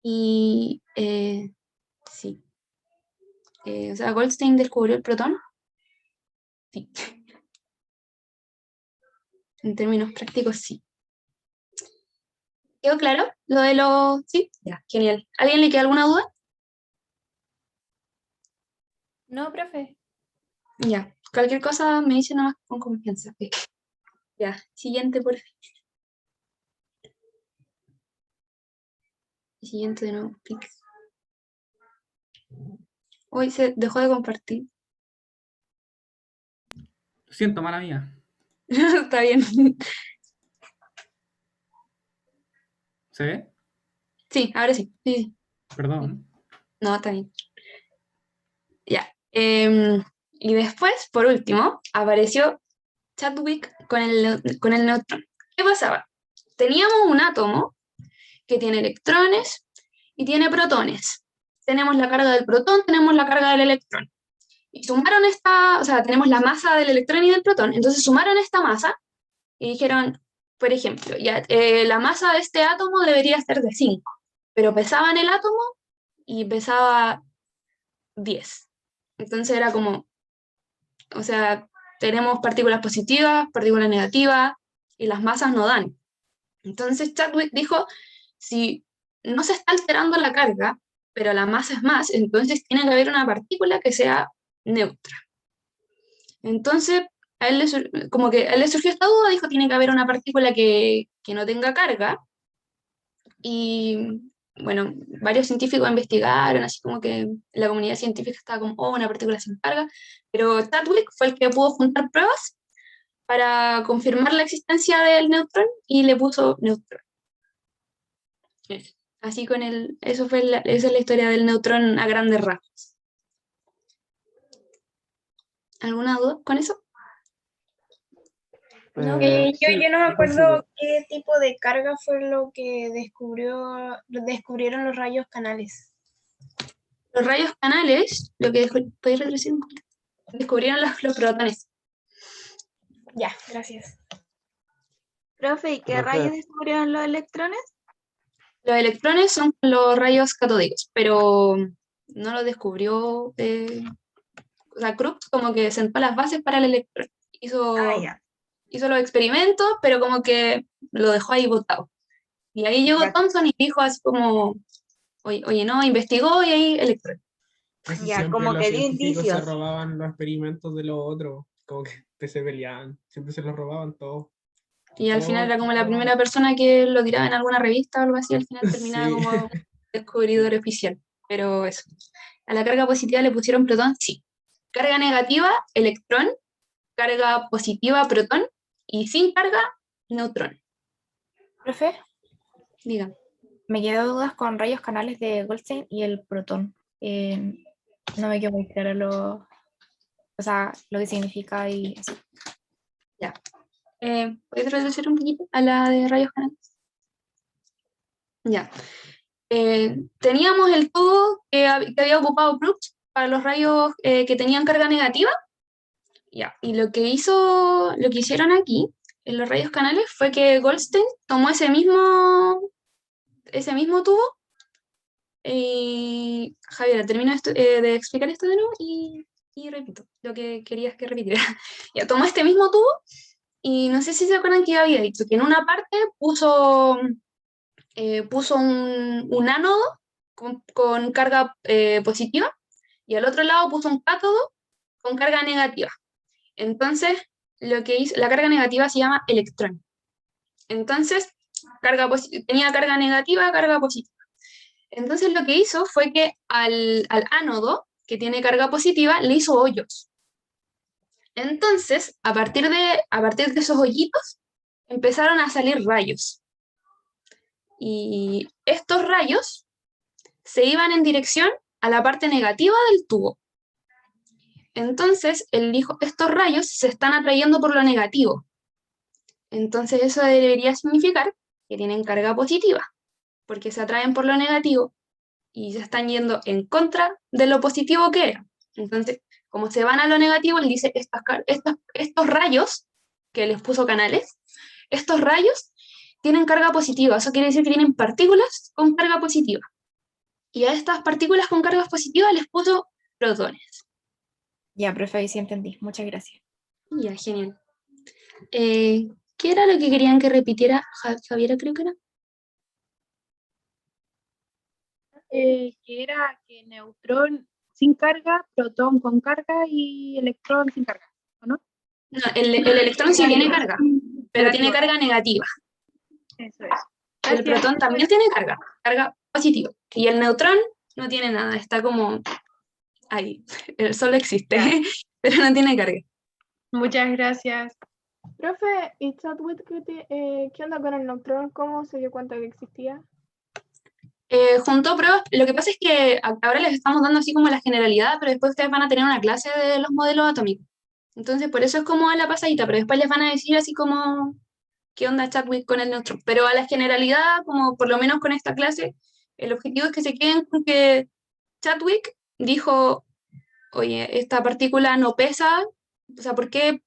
Y sí. O sea, Goldstein descubrió el protón. Sí. En términos prácticos, sí. ¿Quedó claro? Lo de los... Sí, ya, genial. ¿Alguien le queda alguna duda? No, profe. Ya, cualquier cosa me dice nomás con confianza. Ya, siguiente, por fin. Siguiente de nuevo, please. Hoy se dejó de compartir. Lo siento, mala mía. Está bien. ¿Se ve? Sí, ahora sí. Sí. Perdón. No, está bien. Ya. Y después, por último, apareció Chadwick con el neutrón. ¿Qué pasaba? Teníamos un átomo que tiene electrones y tiene protones. Tenemos la carga del protón, tenemos la carga del electrón. Y sumaron o sea, tenemos la masa del electrón y del protón. Entonces sumaron esta masa y dijeron, por ejemplo, ya, la masa de este átomo debería ser de 5, pero pesaban el átomo y pesaba 10. Entonces era como, o sea, tenemos partículas positivas, partículas negativas, y las masas no dan. Entonces Chadwick dijo, si no se está alterando la carga, pero la masa es más, entonces tiene que haber una partícula que sea neutra. Entonces, como que a él le surgió esta duda, dijo, tiene que haber una partícula que no tenga carga, y bueno, varios científicos investigaron, así como que la comunidad científica estaba como, oh, una partícula sin carga, pero Chadwick fue el que pudo juntar pruebas para confirmar la existencia del neutrón y le puso neutrón. Así con esa es la historia del neutrón a grandes rasgos. ¿Alguna duda con eso? No, Sí, yo no me un acuerdo poco. qué tipo de carga fue lo que descubrieron los rayos canales. Los rayos canales, lo que ¿podéis retroceder un poquito? Descubrieron los protones. Ya, gracias. Profe, ¿y qué Profe. rayos descubrieron los electrones? Los electrones son los rayos catódicos, pero no lo descubrió, o sea, Crookes como que sentó las bases para el electrón. Ya. Hizo los experimentos, pero como que lo dejó ahí botado. Y ahí llegó Ya. Thomson y dijo así como, oye, no, investigó y ahí electrón. Casi Ya, siempre como los que dio científicos se indicios. robaban los experimentos de los otros. como que se peleaban, siempre se los robaban todos. Y al final Todos era como la estaban- primera persona que lo tiraba en alguna revista o algo así, al final terminaba Sí. como descubridor oficial. Pero eso. A la carga positiva le pusieron protón, sí. Carga negativa, electrón. Carga positiva, protón. Y sin carga, neutrón. Profe, Digan. me quedé dudas con rayos canales de Goldstein y el protón. No me quedó muy claro lo que significa y eso. Ya. ¿Puedes reducir un poquito a la de rayos canales? Ya. Teníamos el tubo que había ocupado Brooks para los rayos que tenían carga negativa. Ya. Y lo que hicieron aquí, en los rayos canales, fue que Goldstein tomó ese mismo tubo. Javiera, termino de explicar esto de nuevo y repito lo que querías que repitiera. Ya, tomó este mismo tubo y no sé si se acuerdan que yo había dicho que en una parte puso un ánodo con carga positiva y al otro lado puso un cátodo con carga negativa. Entonces, lo que hizo, la carga negativa se llama electrón. Entonces, tenía carga negativa, carga positiva. Entonces, lo que hizo fue que al ánodo, que tiene carga positiva, le hizo hoyos. Entonces, a partir de esos hoyitos, empezaron a salir rayos. Y estos rayos se iban en dirección a la parte negativa del tubo. Entonces, él dijo, estos rayos se están atrayendo por lo negativo. Entonces, eso debería significar que tienen carga positiva, porque se atraen por lo negativo y se están yendo en contra de lo positivo que era. Entonces, como se van a lo negativo, él dice, estos rayos, que les puso canales, estos rayos tienen carga positiva. Eso quiere decir que tienen partículas con carga positiva. Y a estas partículas con cargas positivas les puso protones. Ya, profe, ahí sí entendí. Muchas gracias. Ya, genial. ¿Qué era lo que querían que repitiera Javiera, creo que era? Que era que neutrón sin carga, protón con carga y electrón sin carga, ¿o no? No, el electrón sí tiene carga, pero tiene carga negativa. Eso es. El protón también tiene carga positiva. Y el neutrón no tiene nada, está como ahí. Solo existe, pero no tiene carga. Muchas gracias. Profe, ¿y Chadwick qué onda con el neutrón? ¿Cómo se dio cuenta que existía? Juntó pruebas. Lo que pasa es que ahora les estamos dando así como la generalidad, pero después ustedes van a tener una clase de los modelos atómicos. Entonces, por eso es como a la pasadita, pero después les van a decir así como qué onda Chadwick con el neutrón. Pero a la generalidad, como por lo menos con esta clase, el objetivo es que se queden con que Chadwick dijo, oye, esta partícula no pesa, o sea, ¿por qué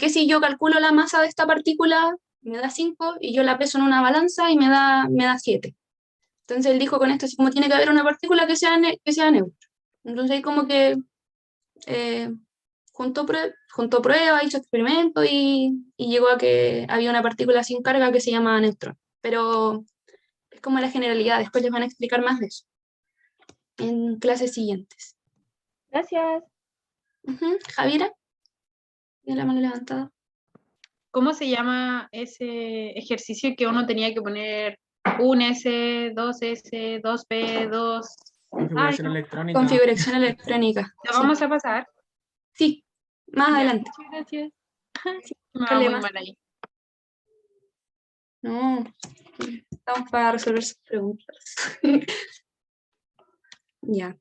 si yo calculo la masa de esta partícula me da 5 y yo la peso en una balanza y me da 7? Entonces él dijo con esto, así como tiene que haber una partícula que sea neutra. Entonces ahí como que juntó pruebas, hizo experimentos y llegó a que había una partícula sin carga que se llama neutrón. Pero es como la generalidad, después les van a explicar más de eso en clases siguientes. Gracias. Javiera, tiene la mano levantada. ¿Cómo se llama ese ejercicio que uno tenía que poner 1S, 2S, 2P, 2... Configuración electrónica. Configuración electrónica. ¿La vamos a pasar? Sí, más adelante. Muchas gracias. Sin Me va muy problemas. mal ahí. No, estamos para resolver sus preguntas. Ya.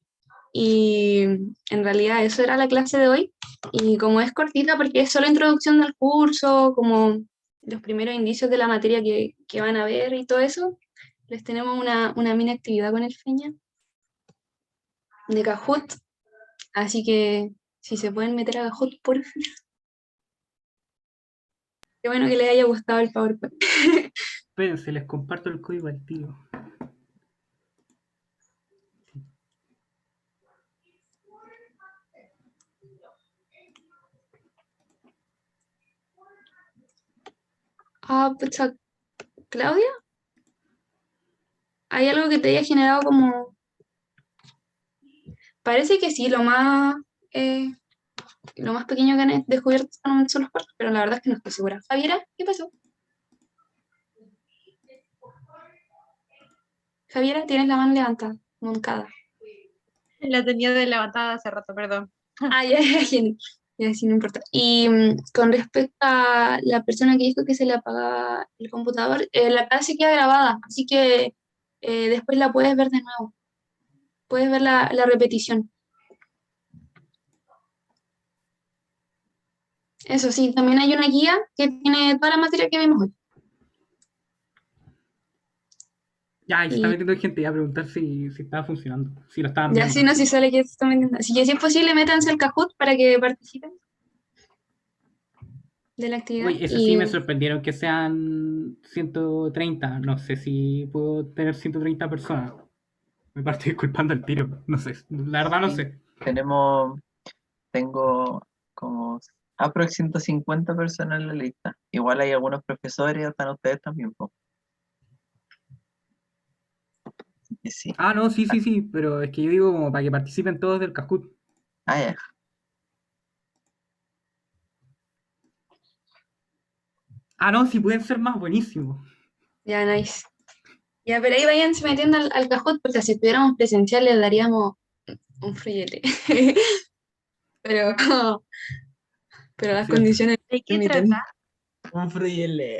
Y en realidad eso era la clase de hoy. Y como es cortita porque es solo introducción del curso, como los primeros indicios de la materia que van a ver y todo eso, les tenemos una mini actividad con el Feña de Kahoot. Así que si se pueden meter a Kahoot, por favor. Qué bueno que les haya gustado el PowerPoint. Espérense, les comparto el código al tiro. Pucha, Claudia, ¿hay algo que te haya generado como...? Parece que sí, lo más lo más pequeño que han descubierto hasta el momento son los cuartos, pero la verdad es que no estoy segura. Javiera, ¿qué pasó? Javiera, tienes la mano levantada, moncada. La tenía de levantada hace rato, perdón. Ah, ya, ya, sí, no importa. Y con respecto a la persona que dijo que se le apagaba el computador, la clase queda grabada, así que después la puedes ver de nuevo. Puedes ver la repetición. Eso sí, también hay una guía que tiene toda la materia que vimos hoy. Ya, y se está Y metiendo gente ya a preguntar si estaba funcionando, si lo estaban ya viendo. sí, no, si sale que se está metiendo. Así que si es posible, métanse al Kahoot para que participen de la actividad. Uy, eso sí me sorprendieron que sean 130. No sé si puedo tener 130 personas. Me parto disculpando al tiro. No sé, la verdad no Sí. sé. Tengo como aproximadamente 150 personas en la lista. Igual hay algunos profesores, están ustedes también, po. Así que sí. Ah, no, sí, pero es que yo digo como para que participen todos del Kahoot. Ah, ya. Ah, no, si pueden ser más, buenísimo. Ya, nice. Ya, pero ahí vayan metiendo al Kahoot, porque si estuviéramos presenciales daríamos un follete. pero, pero las Sí. condiciones ¿De qué permiten. trata? Un friele.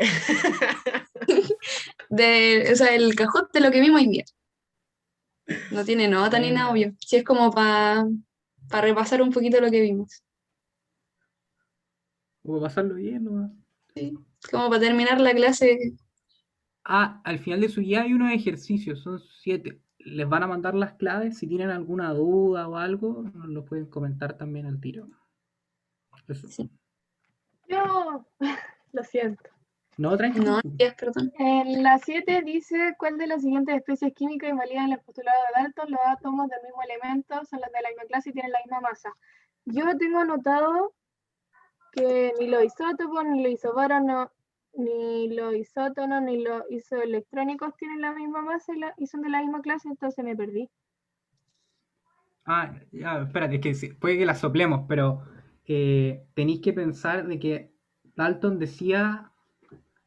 O sea, el Kahoot de lo que vimos hoy día. No tiene nota ni nada obvio. Sí, es como para repasar un poquito lo que vimos. O pasarlo bien, ¿no? Sí, como para terminar la clase. Ah, al final de su guía hay unos ejercicios, son 7. Les van a mandar las claves. Si tienen alguna duda o algo, nos lo pueden comentar también al tiro. Eso. Sí. Yo, lo siento. No, tranquilo. No, es, perdón. En la 7 dice cuál de las siguientes especies químicas invalidan el postulado de Dalton. Los átomos del mismo elemento son los de la misma clase y tienen la misma masa. Yo tengo anotado que ni los isótopos, ni los isobaros, ni los isótonos, ni los isoelectrónicos tienen la misma masa y son de la misma clase, entonces me perdí. Ah, ya, espérate, es que puede que la soplemos, pero tenéis que pensar de que Dalton decía.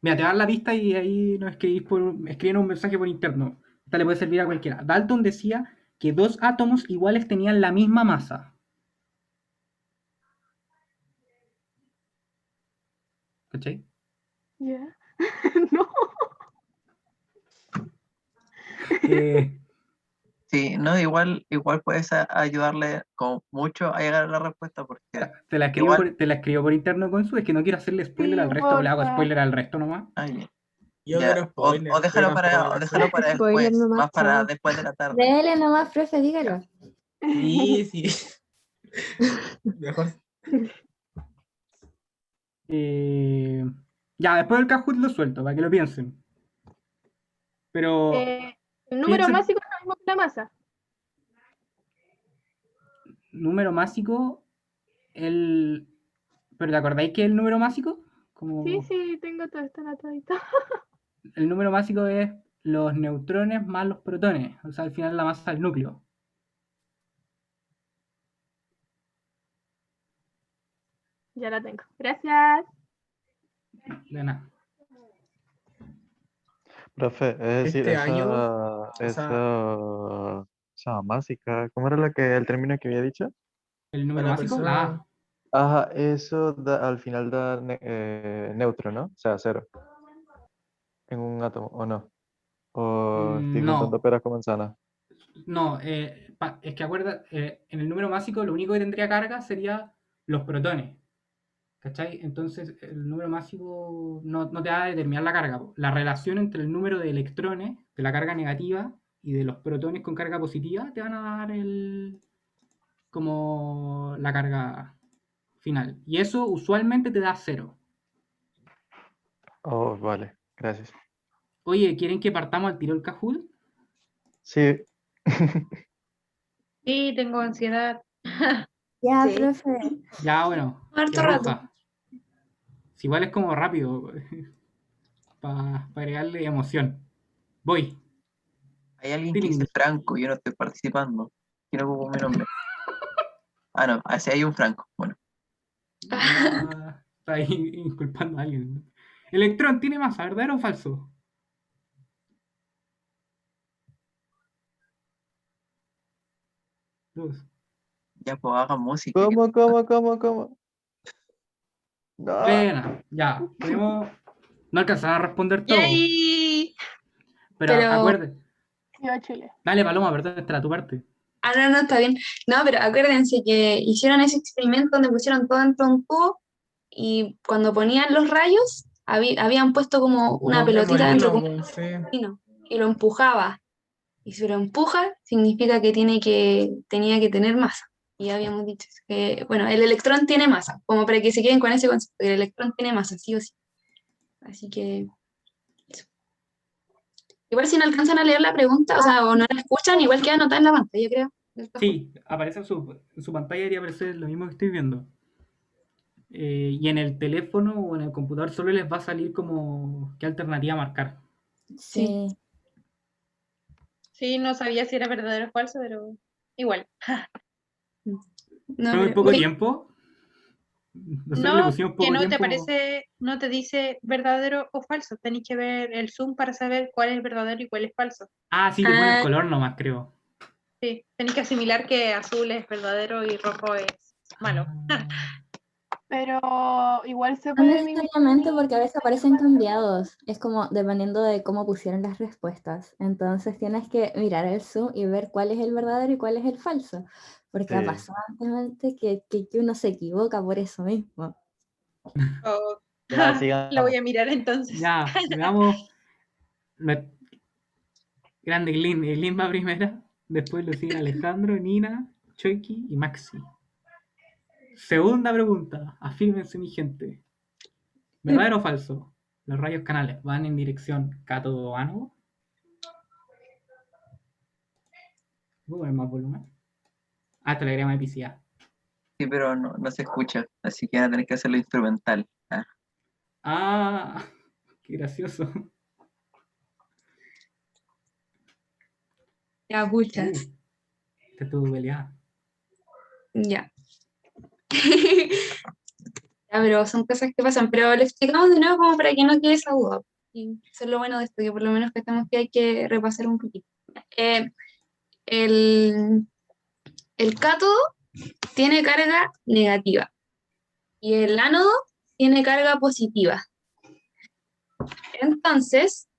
Mira, te voy a dar la pista y ahí nos escriben un mensaje por interno. Esta le puede servir a cualquiera. Dalton decía que dos átomos iguales tenían la misma masa. ¿Cachai? ¿Ya? No. Sí, no, igual puedes ayudarle con mucho a llegar a la respuesta porque te la escribo igual. te la escribo por interno con su, es que no quiero hacerle spoiler Sí, al resto, le hago porfa. spoiler al resto nomás. Yo Ya, quiero spoiler. o déjalo para Spoiler después, nomás, más para chao. después de la tarde. Dele nomás, profe, dígalo. Sí. Mejor. Ya, después del Kahoot lo suelto, para que lo piensen. Pero El número piensen- másico es lo mismo que la masa. número másico, ¿pero te acordáis que el número másico? Como Sí, tengo todo esto anotadito. el número másico es los neutrones más los protones, o sea, al final la masa del núcleo. Ya la tengo. Gracias. De nada. Profe, es decir, Este año, esa másica, ¿cómo era el término que había dicho? El número para másico, persona. la A. Ajá, eso al final da neutro, ¿no? O sea, cero. En un átomo, ¿o no? O estoy juntando No, peras con manzanas. no, es que acuerda, en el número másico lo único que tendría carga sería los protones. ¿Cachai? Entonces el número másico no te va a determinar la carga. La relación entre el número de electrones, de la carga negativa, y de los protones con carga positiva, te van a dar como la carga final. Y eso usualmente te da 0. Oh, vale, gracias. Oye, ¿quieren que partamos al tiro el Kahoot? Sí. Sí, tengo ansiedad. Ya, Sí. profe. Ya, bueno. Harto qué rato. roja. Si igual es como rápido, para agregarle emoción. Voy. Hay alguien que dice Franco, yo no estoy participando. Quiero ocupo mi nombre. Ah, no, así hay un Franco. Bueno. Está ahí inculpando a alguien. Electrón tiene masa, ¿verdadero o falso? Dos. Ya, pues hagan música. ¿Cómo? No. Buena, ya. No alcanzan a responder todo. ¡Yay! Pero Pero- acuérdense. Viva Chile. Dale, Paloma, ¿verdad? Esta era tu parte. No, está bien. No, pero acuérdense que hicieron ese experimento donde pusieron todo dentro de un tubo y cuando ponían los rayos, habían puesto como una Doble pelotita dentro molino, como pues, sí. un molino, y lo empujaba. Y si lo empuja, significa que tenía que tener masa. Y ya habíamos dicho que, bueno, el electrón tiene masa, como para que se queden con ese concepto, el electrón tiene masa, sí o sí. Así que, eso. Igual si no alcanzan a leer la pregunta, o sea, o no la escuchan, igual queda anotada en la pantalla, creo. Sí, aparece en su pantalla, debería aparecer lo mismo que estoy viendo. Y en el teléfono o en el computador solo les va a salir como qué alternativa marcar. Sí. Sí, no sabía si era verdadero o falso, pero igual. No, Fue muy pero- poco uy, tiempo. Nosotros le No, pusimos que poco no te tiempo. aparece, no te dice verdadero o falso. Tenéis que ver el zoom para saber cuál es verdadero y cuál es falso. Ah, sí, le pone el Ah. color nomás, creo. Sí, tenéis que asimilar que azul es verdadero y rojo es malo. Pero igual se No puede necesariamente porque a veces aparecen cambiados. Es como dependiendo de cómo pusieron las respuestas. Entonces tienes que mirar el zoom y ver cuál es el verdadero y cuál es el falso. Porque ha Sí. pasado anteriormente que uno se equivoca por eso mismo. Oh, Ya, la sigamos. voy a mirar entonces. Ya, veamos. Grande Glyn va primera. Después lo siguen Alejandro, Nina, Chucky y Maxi. Segunda pregunta. Afírmense, mi gente. ¿Verdadero o falso? Los rayos canales van en dirección cátodo-ánodo. ¿Puedo poner más volumen? Telegrama de epicidad. Sí, pero no se escucha, así que van a tener que hacerlo instrumental. Qué gracioso. ya, puchas. Te estuvo peleada. Ya. Ya, pero son cosas que pasan. Pero lo explicamos de nuevo como para que no quede esa duda. Y eso es lo bueno de esto, que por lo menos que estamos que hay que repasar un poquito. El cátodo tiene carga negativa y el ánodo tiene carga positiva. Entonces,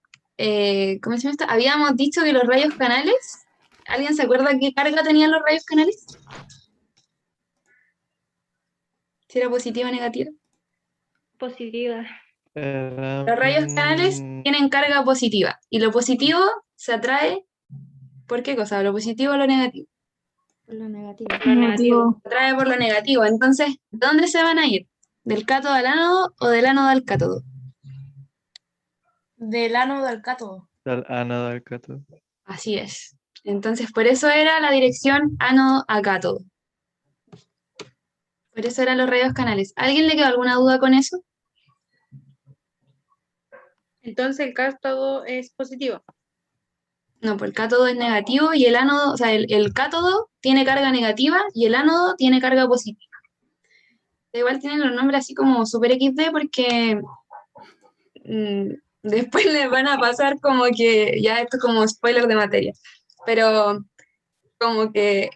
¿cómo se llama esto? Habíamos dicho que los rayos canales, ¿alguien se acuerda qué carga tenían los rayos canales? Si era positiva o negativa. Positiva. Los rayos canales tienen carga positiva y lo positivo se atrae ¿por qué cosa? ¿Lo positivo o lo negativo? Por lo negativo. Lo negativo. Se atrae por lo negativo. Entonces, ¿dónde se van a ir? ¿Del cátodo al ánodo o del ánodo al cátodo? Del ánodo al cátodo. Del ánodo al cátodo. Así es. Entonces, por eso era la dirección ánodo a cátodo. Por eso eran los rayos canales. ¿A alguien le quedó alguna duda con eso? Entonces el cátodo es positivo. No, pues el cátodo es negativo y el ánodo, o sea, el cátodo tiene carga negativa y el ánodo tiene carga positiva. Igual tienen los nombres así como super XD porque después les van a pasar como que, ya esto es como spoiler de materia, pero como que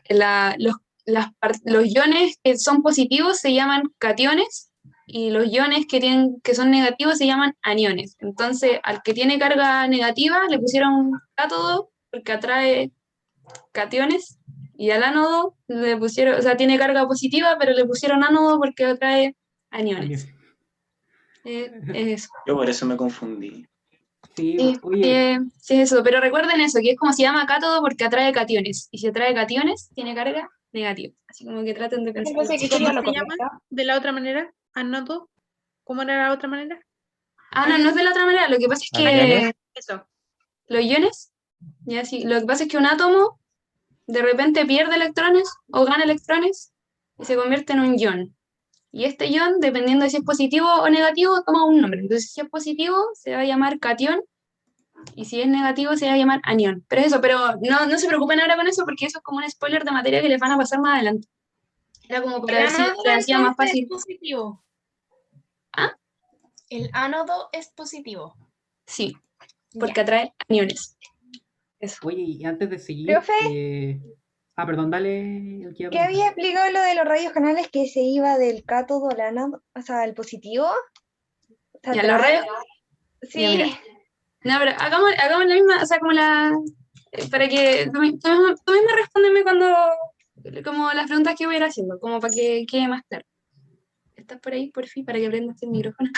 los iones que son positivos se llaman cationes y los iones que son negativos se llaman aniones. Entonces, al que tiene carga negativa le pusieron cátodo porque atrae cationes y al ánodo le pusieron, o sea, tiene carga positiva, pero le pusieron ánodo porque atrae aniones. Es eso. Yo por eso me confundí. Sí, Sí, oye, sí, es eso, pero recuerden eso, que es como se llama cátodo porque atrae cationes, y si atrae cationes, tiene carga negativa, así como que traten de pensar. ¿Cómo se llama de la otra manera? ¿Ánodo? ¿Cómo era la otra manera? No es de la otra manera, lo que pasa es que ¿Aniones? Eso. los iones, ya sí, lo que pasa es que un átomo de repente pierde electrones o gana electrones y se convierte en un ion. Y este ion, dependiendo de si es positivo o negativo, toma un nombre. Entonces, si es positivo, se va a llamar cation, y si es negativo, se va a llamar anión. Pero eso, pero no se preocupen ahora con eso, porque eso es como un spoiler de materia que les van a pasar más adelante. Era como El para ver si ánodo se hacía más entonces fácil. es positivo. ¿Ah? El ánodo es positivo. Sí, Ya. porque atrae aniones. Eso. Oye, y antes de seguir... Profe. Perdón, dale. el que iba a ¿Qué preguntar. había explicado lo de los rayos canales que se iba del cátodo al ánodo, o sea, al positivo? ¿Se Ya, los atrae? rayos. Sí. Ya, mira. No, pero hagamos la misma, o sea, como para que tú misma respóndeme como las preguntas que voy a ir haciendo, como para que quede más claro. ¿Estás por ahí, por fin, para que prendas el micrófono?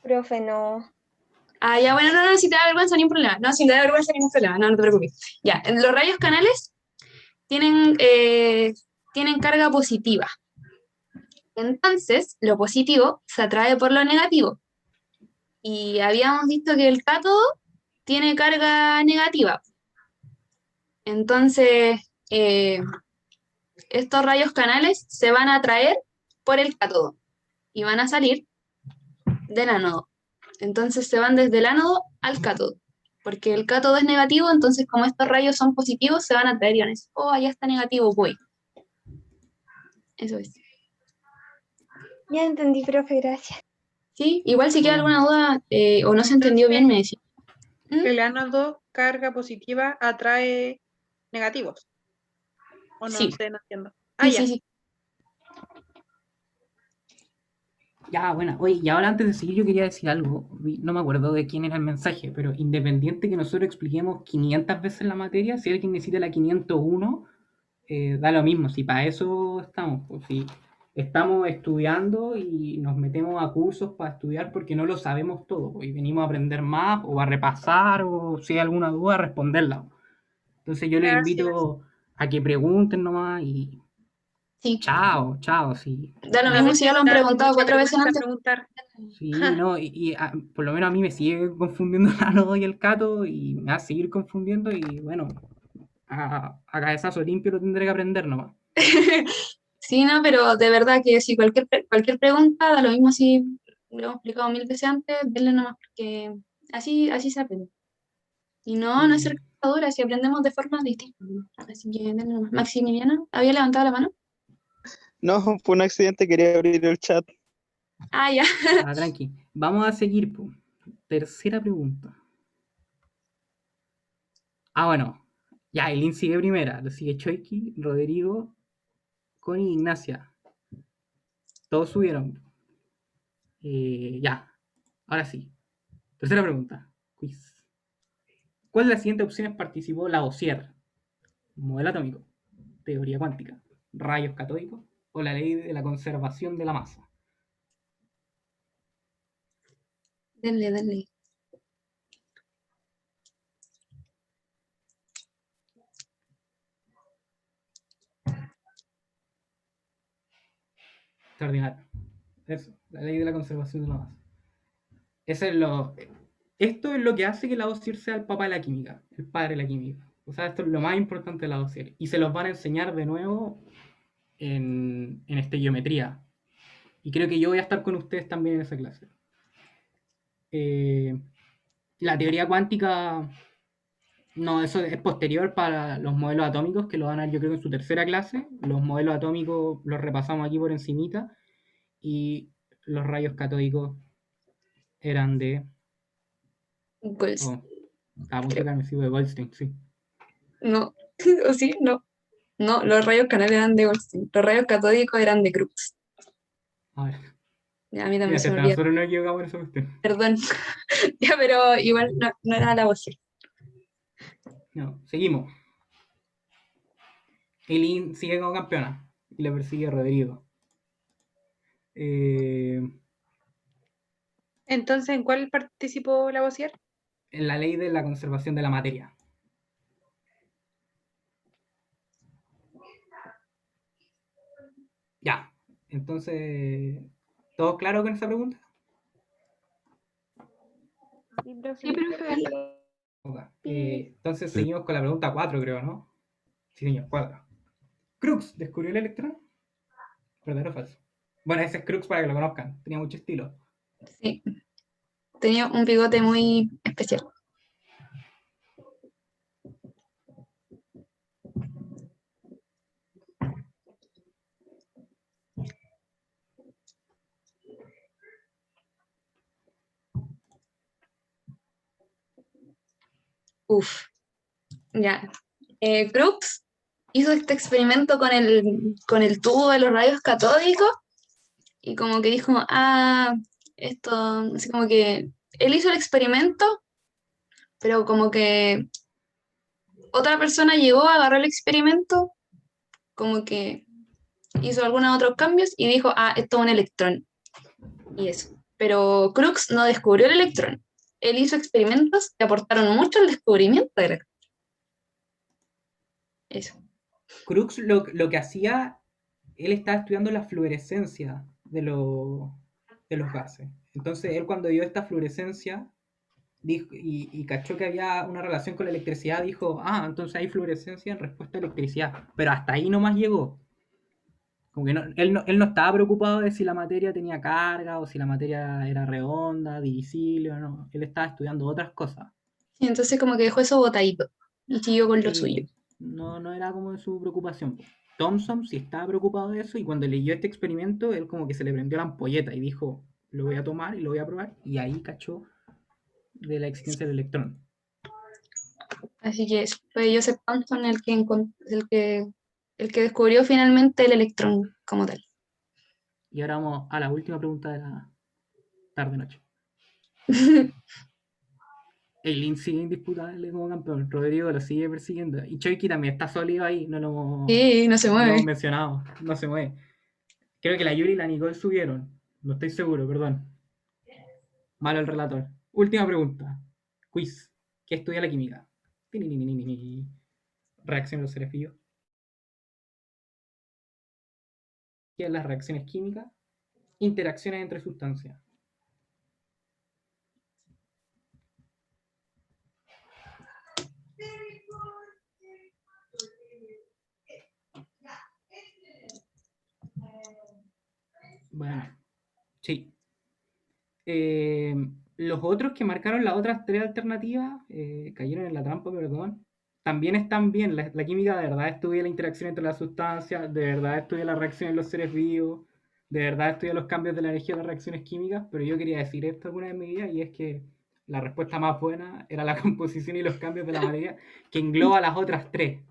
Profe, no. Ah, ya, bueno, no, si te da vergüenza, ni un problema. No, si te da vergüenza, ningún problema, no te preocupes. Ya, los rayos canales tienen carga positiva. Entonces, lo positivo se atrae por lo negativo. Y habíamos visto que el cátodo tiene carga negativa. Entonces, estos rayos canales se van a atraer por el cátodo y van a salir del ánodo. Entonces se van desde el ánodo al cátodo, porque el cátodo es negativo, entonces como estos rayos son positivos, se van a atraer iones. Oh, allá está negativo, voy. Eso es. Ya entendí, profe, gracias. Sí, igual si queda Bueno. alguna duda o no se entendió bien, me decís. El ánodo, carga positiva, atrae negativos. ¿O no Sí. sé, no entiendo? Sí, Ya. sí. Ya, bueno, oye, y ahora antes de seguir yo quería decir algo, no me acuerdo de quién era el mensaje, pero independiente que nosotros expliquemos 500 veces la materia, si alguien necesita la 501, da lo mismo, si para eso estamos, pues si estamos estudiando y nos metemos a cursos para estudiar porque no lo sabemos todo, pues, y venimos a aprender más o a repasar o si hay alguna duda a responderla. Entonces yo les Gracias. invito a que pregunten nomás y Sí. chao, sí. Da lo mismo si ya lo han preguntado 4 veces antes. Preguntar. Sí, no, por lo menos a mí me sigue confundiendo el ánodo y el cátodo y me va a seguir confundiendo y bueno, a cabezazo limpio lo tendré que aprender nomás. Sí, no, pero de verdad que si cualquier pregunta, da lo mismo si lo hemos explicado 1000 veces antes, denle nomás, porque así se aprende. Y no es ser dura, si aprendemos de formas distintas. Así que denle nomás. Maximiliano, ¿había levantado la mano? No, fue un accidente, quería abrir el chat. Ah, ya. Tranqui. Vamos a seguir, po. Tercera pregunta. Bueno. Ya, Elin sigue primera. Lo sigue Choiki, Rodrigo, Connie y Ignacia. Todos subieron. Ya. Ahora sí. Tercera pregunta. Quiz. ¿Cuál de las siguientes opciones participó Lavoisier? Modelo atómico, teoría cuántica, rayos catódicos o la ley de la conservación de la masa. Denle. Extraordinario. Eso, la ley de la conservación de la masa. Esto es lo que hace que Lavoisier sea el papá de la química, el padre de la química. O sea, esto es lo más importante de Lavoisier. Y se los van a enseñar de nuevo en estequiometría. Y creo que yo voy a estar con ustedes también en esa clase. La teoría cuántica, no, eso es posterior para los modelos atómicos, que lo van a ver yo creo en su tercera clase. Los modelos atómicos los repasamos aquí por encimita. Y los rayos catódicos eran de... Goldstein. A punto de me sigo de Goldstein, sí. No, o sí, no. No, los rayos canales eran de Goldstein. Los rayos catódicos eran de Crookes. A ver. Ya, a mí también se me olvidó. Nosotros no llegamos a eso. Perdón. Ya, pero igual no era Lavoisier. No, seguimos. Eileen sigue como campeona y le persigue a Rodrigo. Entonces, ¿en cuál participó Lavoisier? En la ley de la conservación de la materia. Ya, entonces, ¿todos claros con esa pregunta? Sí, profe. Sí, profe. Okay. Entonces seguimos con la pregunta 4, creo, ¿no? Sí, señor, 4. ¿Crookes descubrió el electrón? ¿Verdadero o falso? Bueno, ese es Crookes para que lo conozcan. Tenía mucho estilo. Sí. Tenía un bigote muy especial. Uf, ya. Crookes hizo este experimento con el tubo de los rayos catódicos y como que dijo, esto, así como que él hizo el experimento, pero como que otra persona llegó, agarró el experimento, como que hizo algunos otros cambios y dijo, esto es un electrón. Y eso. Pero Crookes no descubrió el electrón. Él hizo experimentos que aportaron mucho al descubrimiento del electrón. Eso. Crookes lo que hacía, él estaba estudiando la fluorescencia de los gases. Entonces él cuando vio esta fluorescencia dijo, y cachó que había una relación con la electricidad, dijo, entonces hay fluorescencia en respuesta a electricidad. Pero hasta ahí nomás llegó. Como que él no estaba preocupado de si la materia tenía carga o si la materia era redonda, divisible o no. Él estaba estudiando otras cosas. Y entonces como que dejó eso botadito y siguió con lo suyo. No era como de su preocupación. Thomson sí estaba preocupado de eso y cuando leyó este experimento, él como que se le prendió la ampolleta y dijo, lo voy a tomar y lo voy a probar. Y ahí cachó de la existencia del electrón. Así que fue Joseph Thomson el que descubrió finalmente el electrón como tal. Y ahora vamos a la última pregunta de la tarde-noche. Eileen sigue indisputable como campeón. Rodrigo lo sigue persiguiendo. Y Choiki también está sólido ahí. Sí, no se No lo mueve. hemos mencionado. No se mueve. Creo que la Yuri y la Nicole subieron. No estoy seguro, perdón. Malo el relator. Última pregunta. Quiz. ¿Qué estudia la química? Reacción de los seres vivos. ¿Qué es las reacciones químicas? Interacciones entre sustancias. Bueno, sí. Los otros que marcaron las otras tres alternativas cayeron en la trampa, perdón. También están bien. La química de verdad estudia la interacción entre las sustancias, de verdad estudia la reacción en los seres vivos, de verdad estudia los cambios de la energía de las reacciones químicas, pero yo quería decir esto alguna vez en mi vida y es que la respuesta más buena era la composición y los cambios de la materia que engloba las otras tres.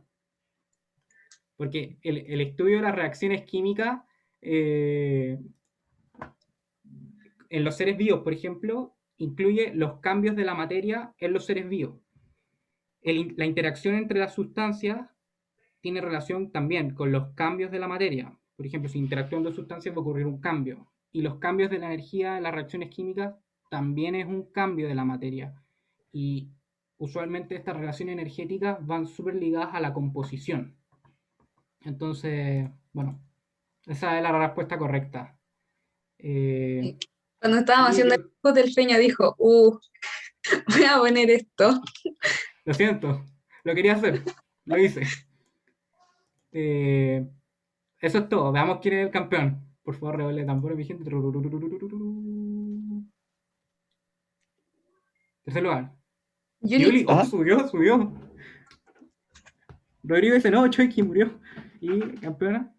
Porque el estudio de las reacciones químicas en los seres vivos, por ejemplo, incluye los cambios de la materia en los seres vivos. La interacción entre las sustancias tiene relación también con los cambios de la materia. Por ejemplo, si interactúan dos sustancias va a ocurrir un cambio. Y los cambios de la energía en las reacciones químicas también es un cambio de la materia. Y usualmente estas relaciones energéticas van súper ligadas a la composición. Entonces, bueno, esa es la respuesta correcta. Cuando estábamos haciendo el juego del Peña dijo, voy a poner esto. Lo siento, lo quería hacer, lo hice. Eso es todo, veamos quién es el campeón. Por favor, redoble de tambores, mi gente. Tercer lugar. Yuli, subió. Rodrigo dice, no, Choiki murió. ¿Y campeona?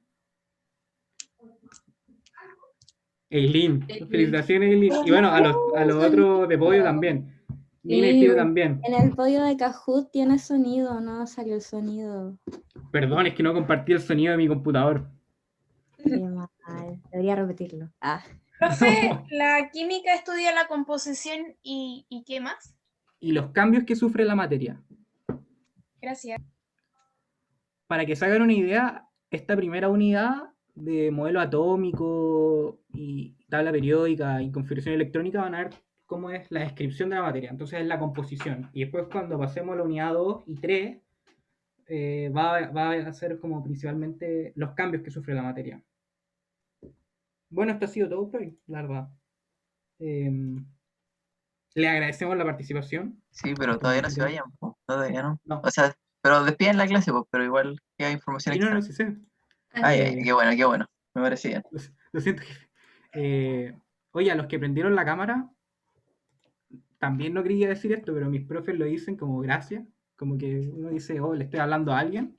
Eileen. Felicitaciones, Eileen. Y bueno, a los otros de podio también. Nina y Fido también. En el podio de Kahoot tiene sonido, no salió el sonido. Perdón, es que no compartí el sonido de mi computador. Qué mal, debería repetirlo. Profe, ¿la química estudia la composición y qué más? Y los cambios que sufre la materia. Gracias. Para que se hagan una idea, esta primera unidad de modelo atómico y tabla periódica y configuración electrónica van a ver cómo es la descripción de la materia. Entonces es la composición. Y después cuando pasemos a la unidad 2 y 3, va a ser como principalmente los cambios que sufre la materia. Bueno, esto ha sido todo por hoy, la verdad. Le agradecemos la participación. Sí, pero todavía no se vayan, po. Todavía no. O sea, pero despiden la clase, pues, pero igual queda información extra. No, sí sé. Qué bueno, me parece bien. Lo siento, jefe. Oye, a los que prendieron la cámara, también no quería decir esto, pero mis profes lo dicen como gracias, como que uno dice, le estoy hablando a alguien.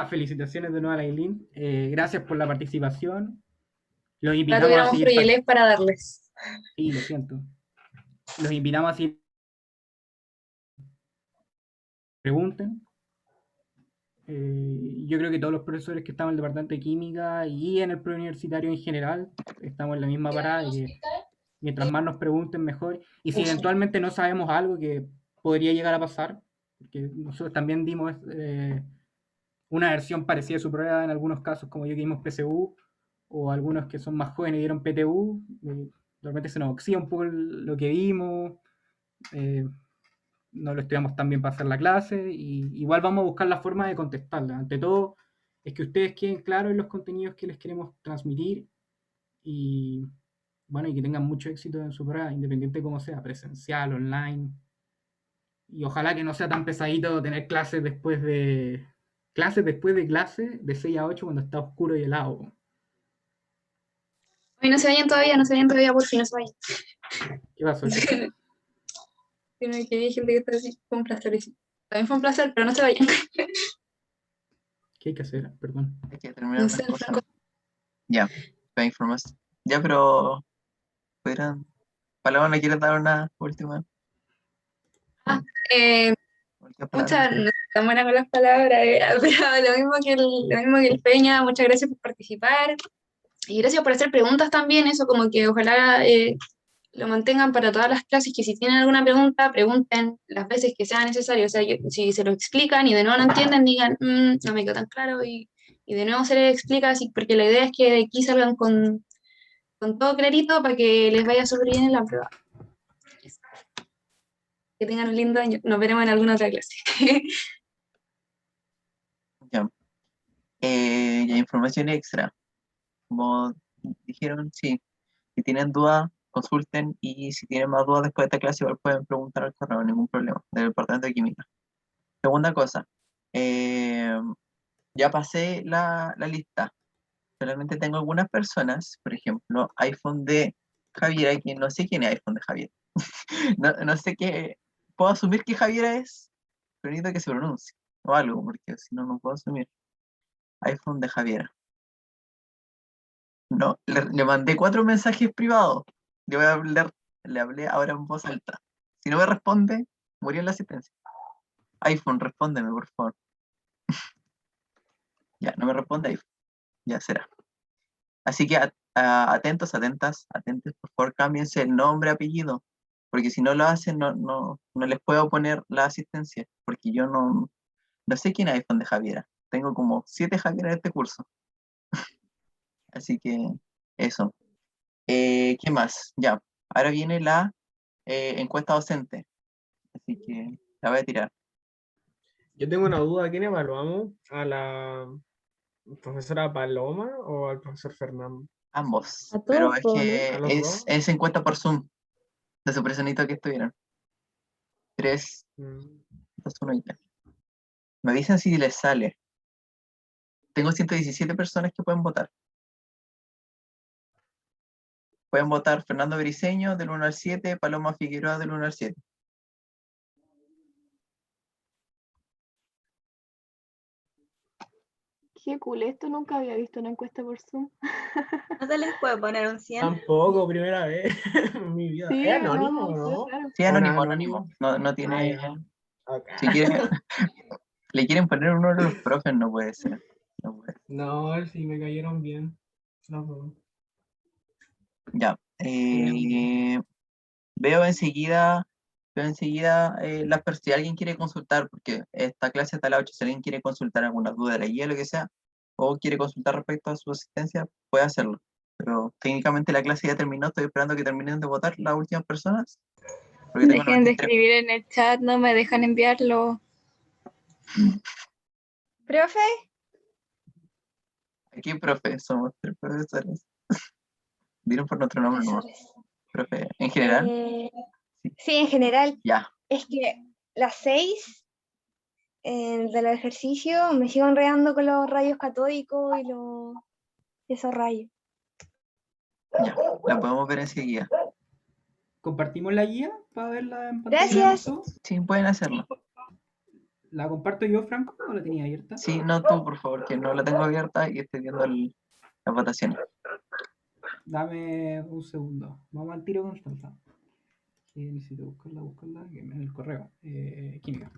Felicitaciones de nuevo a la Eileen. Gracias por la participación. Los invitamos a seguir para darles. Sí, lo siento. Los invitamos a seguir pregunten. Yo creo que todos los profesores que estamos en el departamento de química y en el preuniversitario en general estamos en la misma parada, de que mientras más nos pregunten mejor, y si eventualmente no sabemos algo que podría llegar a pasar, porque nosotros también dimos una versión parecida a su prueba en algunos casos, como yo que dimos PSU, o algunos que son más jóvenes dieron PTU, de repente se nos oxida un poco lo que vimos, no lo estudiamos tan bien para hacer la clase, y igual vamos a buscar la forma de contestarla. Ante todo, es que ustedes queden claros en los contenidos que les queremos transmitir, y bueno, y que tengan mucho éxito en su prueba, independiente de cómo sea, presencial, online, y ojalá que no sea tan pesadito tener clases después de clase, de 6 a 8 cuando está oscuro y helado. Ay, no se vayan todavía, por fin, no se vayan. ¿Qué pasó? Que hay gente que está así, fue un placer. También fue un placer, pero no se vayan. ¿Qué hay que hacer? Perdón. Hay que terminar No las sé, cosas. Franco. Ya, para información. Ya, pero pudieran. Paloma, ¿le quieres dar una última? Eh, última Muchas, palabra? no soy tan buena con las palabras, pero lo mismo que el Peña, muchas gracias por participar y gracias por hacer preguntas también, eso como que ojalá lo mantengan para todas las clases, que si tienen alguna pregunta, pregunten las veces que sea necesario, o sea, si se lo explican y de nuevo no entienden, digan, no me quedó tan claro, y de nuevo se les explica, así, porque la idea es que de aquí salgan con todo clarito para que les vaya súper bien en la prueba. Que tengan un lindo año, nos veremos en alguna otra clase. Ya. Ya, información extra. Como dijeron, sí. Si tienen dudas, consulten, y si tienen más dudas después de esta clase, igual pueden preguntar al correo, ningún problema, del departamento de química. Segunda cosa, ya pasé la lista. Solamente tengo algunas personas, por ejemplo, iPhone de Javiera, que no sé quién es iPhone de Javiera. No sé qué. Puedo asumir que Javiera es, pero necesito que se pronuncie o algo, porque si no, no puedo asumir. iPhone de Javiera. No, le mandé 4 mensajes privados. Le hablé ahora en voz alta. Si no me responde, murió en la asistencia. iPhone, respóndeme, por favor. Ya, no me responde iPhone. Ya será. Así que atentos, atentos, por favor, cámbiense el nombre, apellido, porque si no lo hacen, no les puedo poner la asistencia, porque yo no sé quién es iPhone de Javiera. Tengo como 7 Javiera en este curso. Así que eso. ¿Qué más? Ya, ahora viene la encuesta docente. Así que la voy a tirar. Yo tengo una duda, ¿a quién evaluamos? ¿A la profesora Paloma o al profesor Fernando? Ambos. A todos, Pero es po, ¿no? que ¿A los dos? es encuesta por Zoom. De su personito que estuvieron. 3, 2, 1 y ya. Me dicen si les sale. Tengo 117 personas que pueden votar. Pueden votar Fernando Briceño del 1 al 7, Paloma Figueroa del 1 al 7. Qué cool, esto nunca había visto una encuesta por Zoom. ¿No se les puede poner un 100? Tampoco, primera vez en mi vida. Sí, ¿Es anónimo no, o no? claro. Sí, anónimo. No tiene. Ah, ya. Ok. Si quieren, le quieren poner uno de los profes, no puede ser. No puede. No, sí, me cayeron bien. Los dos. Ya. Veo enseguida si alguien quiere consultar, porque esta clase está a las 8, si alguien quiere consultar alguna duda de la guía, lo que sea, o quiere consultar respecto a su asistencia, puede hacerlo. Pero técnicamente la clase ya terminó, estoy esperando que terminen de votar las últimas personas. Porque tengo Dejen de 93. escribir en el chat, no me dejan enviarlo. ¿Profe? Aquí, profe, somos 3 profesores. Dieron por nuestro nombre, ¿no? Profesores. Profe, en general. Sí, en general. Ya. Es que las 6 del ejercicio me sigo enredando con los rayos catódicos y esos rayos. Ya, la podemos ver enseguida. ¿Compartimos la guía para verla en pantalla? Gracias. Sí, pueden hacerlo. ¿La comparto yo, Franco, o la tenía abierta? Sí, no tú, por favor, que no la tengo abierta y estoy viendo las votaciones. Dame un segundo. Vamos al tiro, Constanza. Necesito buscarla, que en el correo. Química.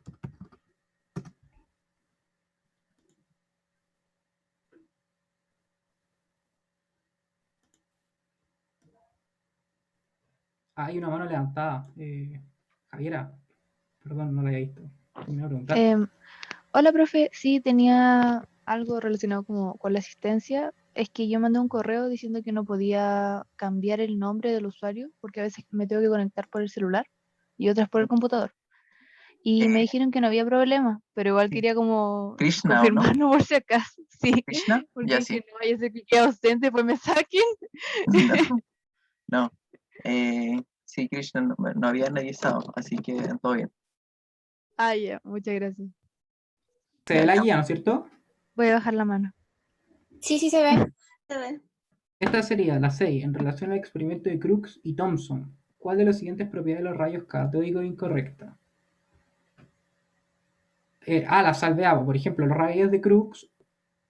Hay una mano levantada. Javiera, perdón, no la había visto. Me iba a preguntar. Hola, profe. Sí, tenía algo relacionado como con la asistencia. Es que yo mandé un correo diciendo que no podía cambiar el nombre del usuario porque a veces me tengo que conectar por el celular y otras por el computador. Y me dijeron que no había problema, pero igual quería como Krishna, ¿o no? confirmarlo por si acaso. Sí, ¿Krishna? porque Ya es que sí. no vaya a ser que quede ausente, pues me saquen. No. Sí, Krishna, no había nadie estado, así que todo bien. Ah, ya, muchas gracias. Se ve la guía, ¿no es cierto? Voy a bajar la mano. Sí, sí se ve. Se ve. Esta sería la 6, en relación al experimento de Crookes y Thomson. ¿Cuál de las siguientes propiedades de los rayos catódicos es incorrecta? La salveaba. Por ejemplo, los rayos de Crookes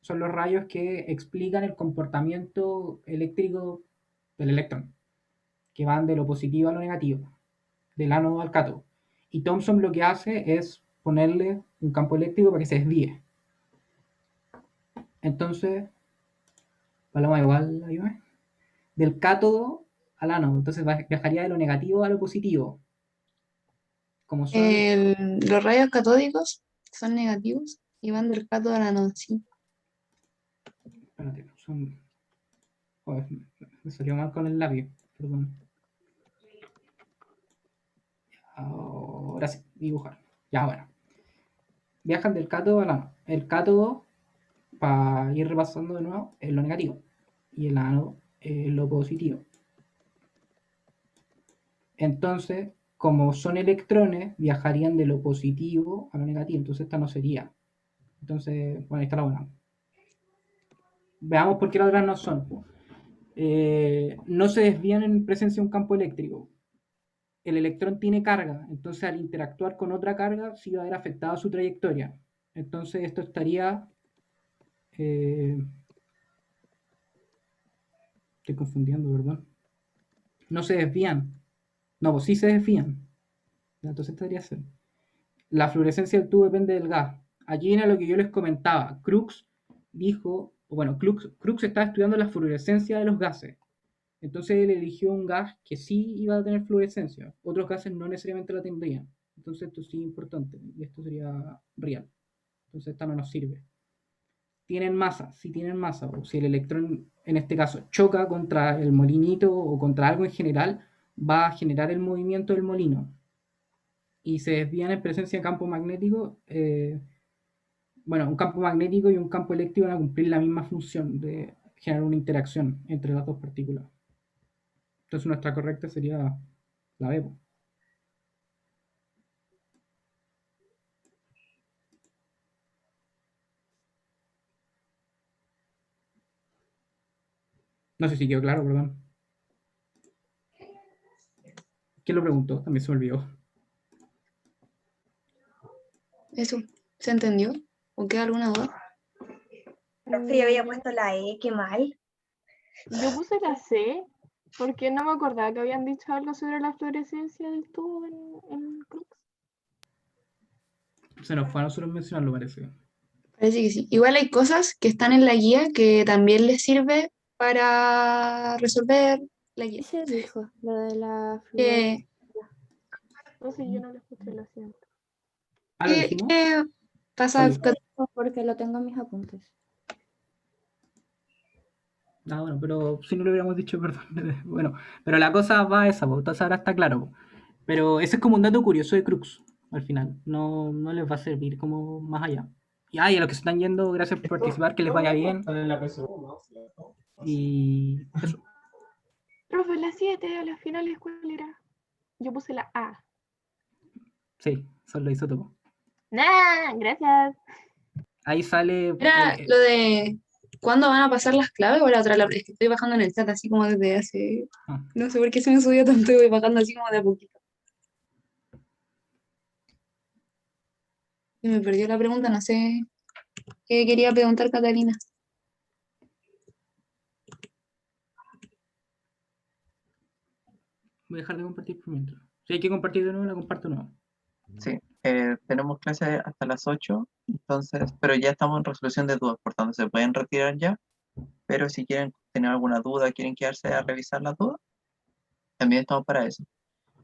son los rayos que explican el comportamiento eléctrico del electrón, que van de lo positivo a lo negativo, del ánodo al cátodo. Y Thomson lo que hace es ponerle un campo eléctrico para que se desvíe. Entonces, Paloma igual, ayúdame, del cátodo al ánodo. Entonces viajaría de lo negativo a lo positivo. Como son... Los rayos catódicos son negativos y van del cátodo al ánodo, sí. Espérate, son... Joder, me salió mal con el labio, perdón. Ahora sí, dibujar. Ya, bueno. Viajan del cátodo al ánodo. El cátodo, para ir repasando de nuevo, es lo negativo. Y el ánodo es lo positivo. Entonces, como son electrones, viajarían de lo positivo a lo negativo. Entonces esta no sería. Entonces, bueno, ahí está la buena. Veamos por qué las otras no son. No se desvían en presencia de un campo eléctrico. El electrón tiene carga, entonces al interactuar con otra carga sí va a haber afectado su trayectoria. Entonces esto estaría... estoy confundiendo, ¿verdad? No se desvían. No, pues sí se desvían. Entonces estaría ser. La fluorescencia del tubo depende del gas. Aquí viene lo que yo les comentaba. Crookes dijo, bueno, Crookes estaba estudiando la fluorescencia de los gases. Entonces él eligió un gas que sí iba a tener fluorescencia. Otros gases no necesariamente la tendrían. Entonces esto sí es importante. Y esto sería real. Entonces esta no nos sirve. Tienen masa, sí tienen masa. O si el electrón, en este caso, choca contra el molinito o contra algo en general, va a generar el movimiento del molino. Y se desvían en presencia de campo magnético. Bueno, un campo magnético y un campo eléctrico van a cumplir la misma función de generar una interacción entre las dos partículas. Entonces nuestra correcta sería la B. No sé si quedó claro, perdón. ¿Quién lo preguntó? También se me olvidó. Eso, ¿se entendió? ¿O queda alguna duda? Profe, yo había puesto la E, qué mal. Yo puse la C porque no me acordaba que habían dicho algo sobre la fluorescencia del tubo en Crookes. Se nos fue a nosotros mencionarlo, parece. Parece que sí. Igual hay cosas que están en la guía que también les sirve para resolver la guía. Se dijo, lo de la Que, No sé, yo no lo escuché, lo siento. ¿Ah, lo dijimos? ¿Qué pasa? Oye. Porque lo tengo en mis apuntes. Ah, bueno, pero si no lo hubiéramos dicho, perdón. Bueno, pero la cosa va a esa, entonces ahora está claro. Pero ese es como un dato curioso de Crookes, al final. No les va a servir como más allá. Y a los que se están yendo, gracias por participar, que les vaya bien. Y eso. Profe, la 7 a las finales, ¿cuál era? Yo puse la A. Sí, son los isótopos. ¡Nah! Gracias. Ahí sale... Era lo de ¿cuándo van a pasar las claves o la otra? Es que estoy bajando en el chat así como desde hace... No sé por qué se me subió tanto y voy bajando así como de a poquito. Y me perdió la pregunta, no sé qué quería preguntar Catalina. Voy a dejar de compartir por mientras. Si hay que compartir de nuevo, la comparto de nuevo. Sí, tenemos clase hasta las 8, entonces, pero ya estamos en resolución de dudas, por tanto se pueden retirar ya, pero si quieren tener alguna duda, quieren quedarse a revisar las dudas, también estamos para eso.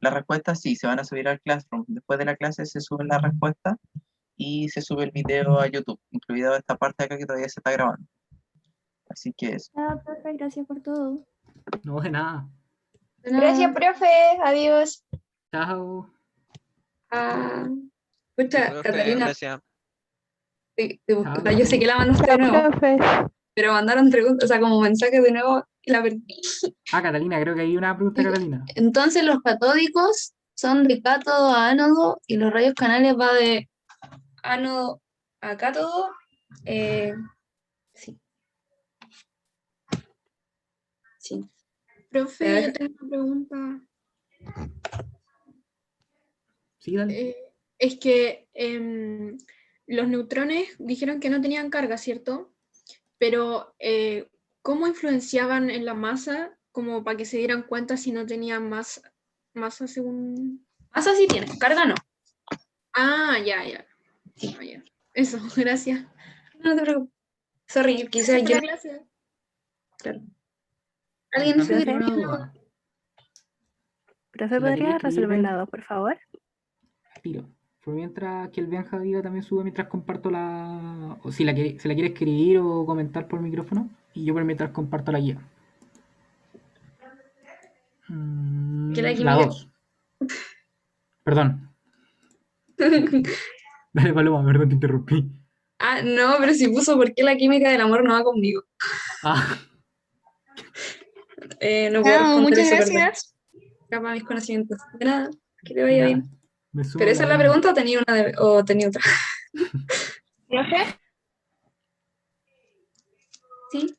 las respuestas sí, se van a subir al Classroom. Después de la clase se suben las respuestas y se sube el video a YouTube, incluida esta parte de acá que todavía se está grabando. Así que eso. Ah, profe, gracias por todo. No, de nada. Gracias, profe. Adiós. Chao. Pucha, Profe, Catalina, gracias. o sea, yo sé que la mandaste de nuevo, pero mandaron preguntas, o sea, como mensajes de nuevo y la perdí. Ah, Catalina, creo que hay una pregunta de Catalina. Entonces los catódicos son de cátodo a ánodo y los rayos canales va de ánodo a cátodo. Sí. Sí. Profe, yo tengo una pregunta. Sí, dale. Es que los neutrones dijeron que no tenían carga, ¿cierto? Pero ¿cómo influenciaban en la masa como para que se dieran cuenta si no tenían masa según... Masa sí tiene, carga no. Ah, ya. Sí. Ah, ya. Eso, gracias. No te preocupes. Sorry, quizás yo... clase. Claro. ¿Alguien También se tengo una duda. Profe, Si la ¿podría quería escribir, resolver la 2, por favor? tiro. Por mientras que el Benja diga, también sube mientras comparto la... O si la quiere escribir o comentar por micrófono. Y yo por mientras comparto la guía. ¿Qué la La química? 2. Perdón. Dale, Paloma, perdón, te interrumpí. Ah, no, pero si puso ¿por qué la química del amor no va conmigo? Ah, No puedo responder muchas eso, perdón. gracias. Capa mis conocimientos. De nada, que te vaya ya. bien. Me sumo ¿Pero esa a es la una. pregunta o tenía o tenía otra? ¿Profe? Sí.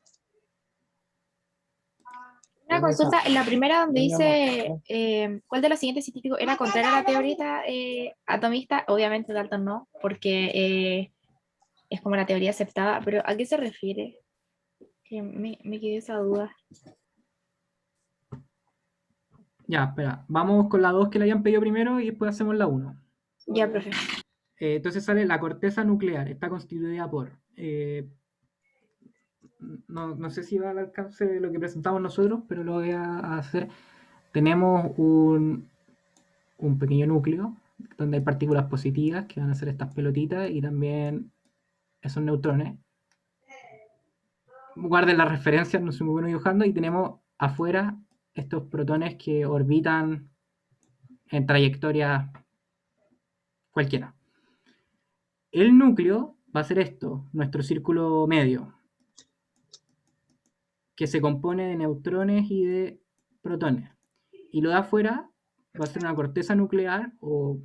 Una consulta, en la primera donde dice cuál de los siguientes científicos era contrario a la teoría atomista, obviamente Dalton no, porque es como la teoría aceptada, pero ¿a qué se refiere? Que me quedé esa duda. Ya, espera. Vamos con la 2 que le hayan pedido primero y después hacemos la 1. Ya, profe. Entonces sale la corteza nuclear. Está constituida por... no sé si va al alcance de lo que presentamos nosotros, pero lo voy a hacer. Tenemos un pequeño núcleo donde hay partículas positivas que van a ser estas pelotitas y también esos neutrones. Guarden las referencias, no soy muy bueno dibujando. Y tenemos afuera estos protones que orbitan en trayectoria cualquiera. El núcleo va a ser esto, nuestro círculo medio, que se compone de neutrones y de protones. Y lo de afuera va a ser una corteza nuclear o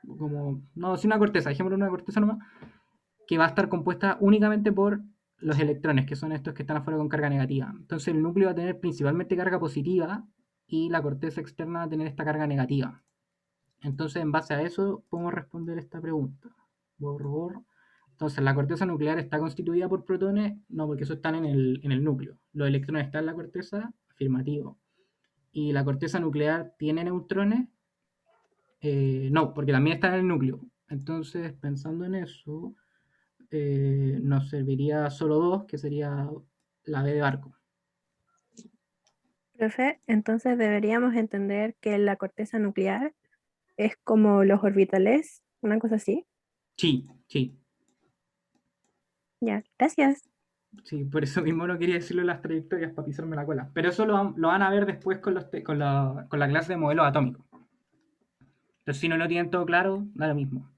como... No, sí una corteza, dejémoslo una corteza nomás, que va a estar compuesta únicamente por los electrones, que son estos que están afuera con carga negativa. Entonces el núcleo va a tener principalmente carga positiva y la corteza externa va a tener esta carga negativa. Entonces en base a eso podemos responder esta pregunta. Borro. Entonces la corteza nuclear está constituida por protones, no, porque eso están en el núcleo. Los electrones están en la corteza, afirmativo. Y la corteza nuclear tiene neutrones, no, porque también está en el núcleo. Entonces, pensando en eso, nos serviría solo 2, que sería la B de barco. Profe, entonces deberíamos entender que la corteza nuclear es como los orbitales, una cosa así. Sí. Ya, gracias. Sí, por eso mismo no quería decirlo en las trayectorias para pisarme la cola. Pero eso lo van a ver después con la clase de modelos atómicos. Entonces, si no lo tienen todo claro, da lo mismo.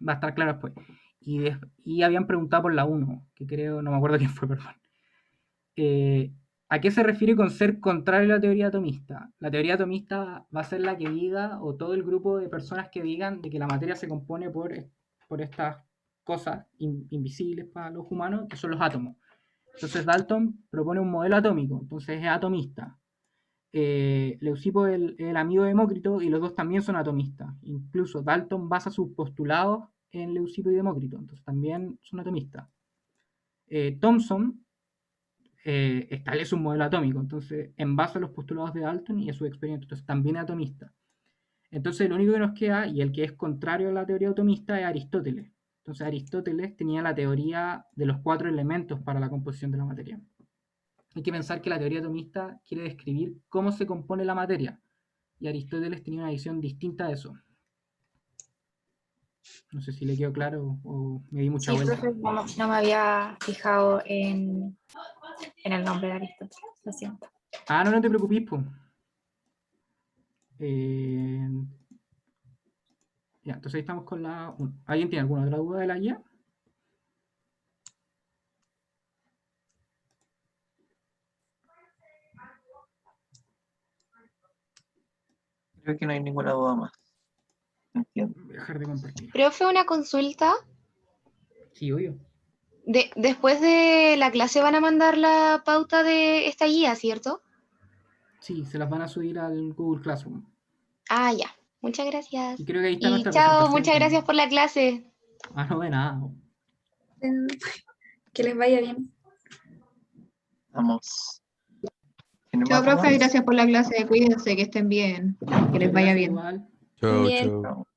Va a estar claro después. Y habían preguntado por la 1, que creo, no me acuerdo quién fue, perdón. ¿A qué se refiere con ser contrario a la teoría atomista? La teoría atomista va a ser la que diga, o todo el grupo de personas que digan de que la materia se compone por estas cosas invisibles para los humanos, que son los átomos. Entonces Dalton propone un modelo atómico, entonces es atomista. Leucipo es el amigo de Demócrito y los dos también son atomistas. Incluso Dalton basa sus postulados en Leucipo y Demócrito, entonces también son atomistas. Thomson establece un modelo atómico, entonces en base a los postulados de Dalton y a su experimento, entonces también es atomista. Entonces lo único que nos queda, y el que es contrario a la teoría atomista, es Aristóteles. Entonces Aristóteles tenía la teoría de los 4 elementos para la composición de la materia. Hay que pensar que la teoría atomista quiere describir cómo se compone la materia. y Aristóteles tenía una visión distinta de eso. No sé si le quedó claro o me di mucha Sí, vuelta. profe, no me había fijado en el nombre de Aristóteles, lo siento. Ah, no te preocupes, po. Ya, entonces ahí estamos con la 1. ¿Alguien tiene alguna otra duda de la guía? Creo que no hay ninguna duda más. Entiendo. Voy a dejar de compartir. Profe, una consulta. Sí, obvio. Después de la clase van a mandar la pauta de esta guía, ¿cierto? Sí, se las van a subir al Google Classroom. Ah, ya. Muchas gracias. Y creo que ahí está Y nuestra chao, presentación muchas gracias también. por la clase. Ah, no, de nada. Que les vaya bien. Vamos. ¿Tienen Chao, más profe, dudas? gracias por la clase. Cuídense, que estén bien. Que les Muchas vaya gracias bien. igual. Chao, Bien. chao.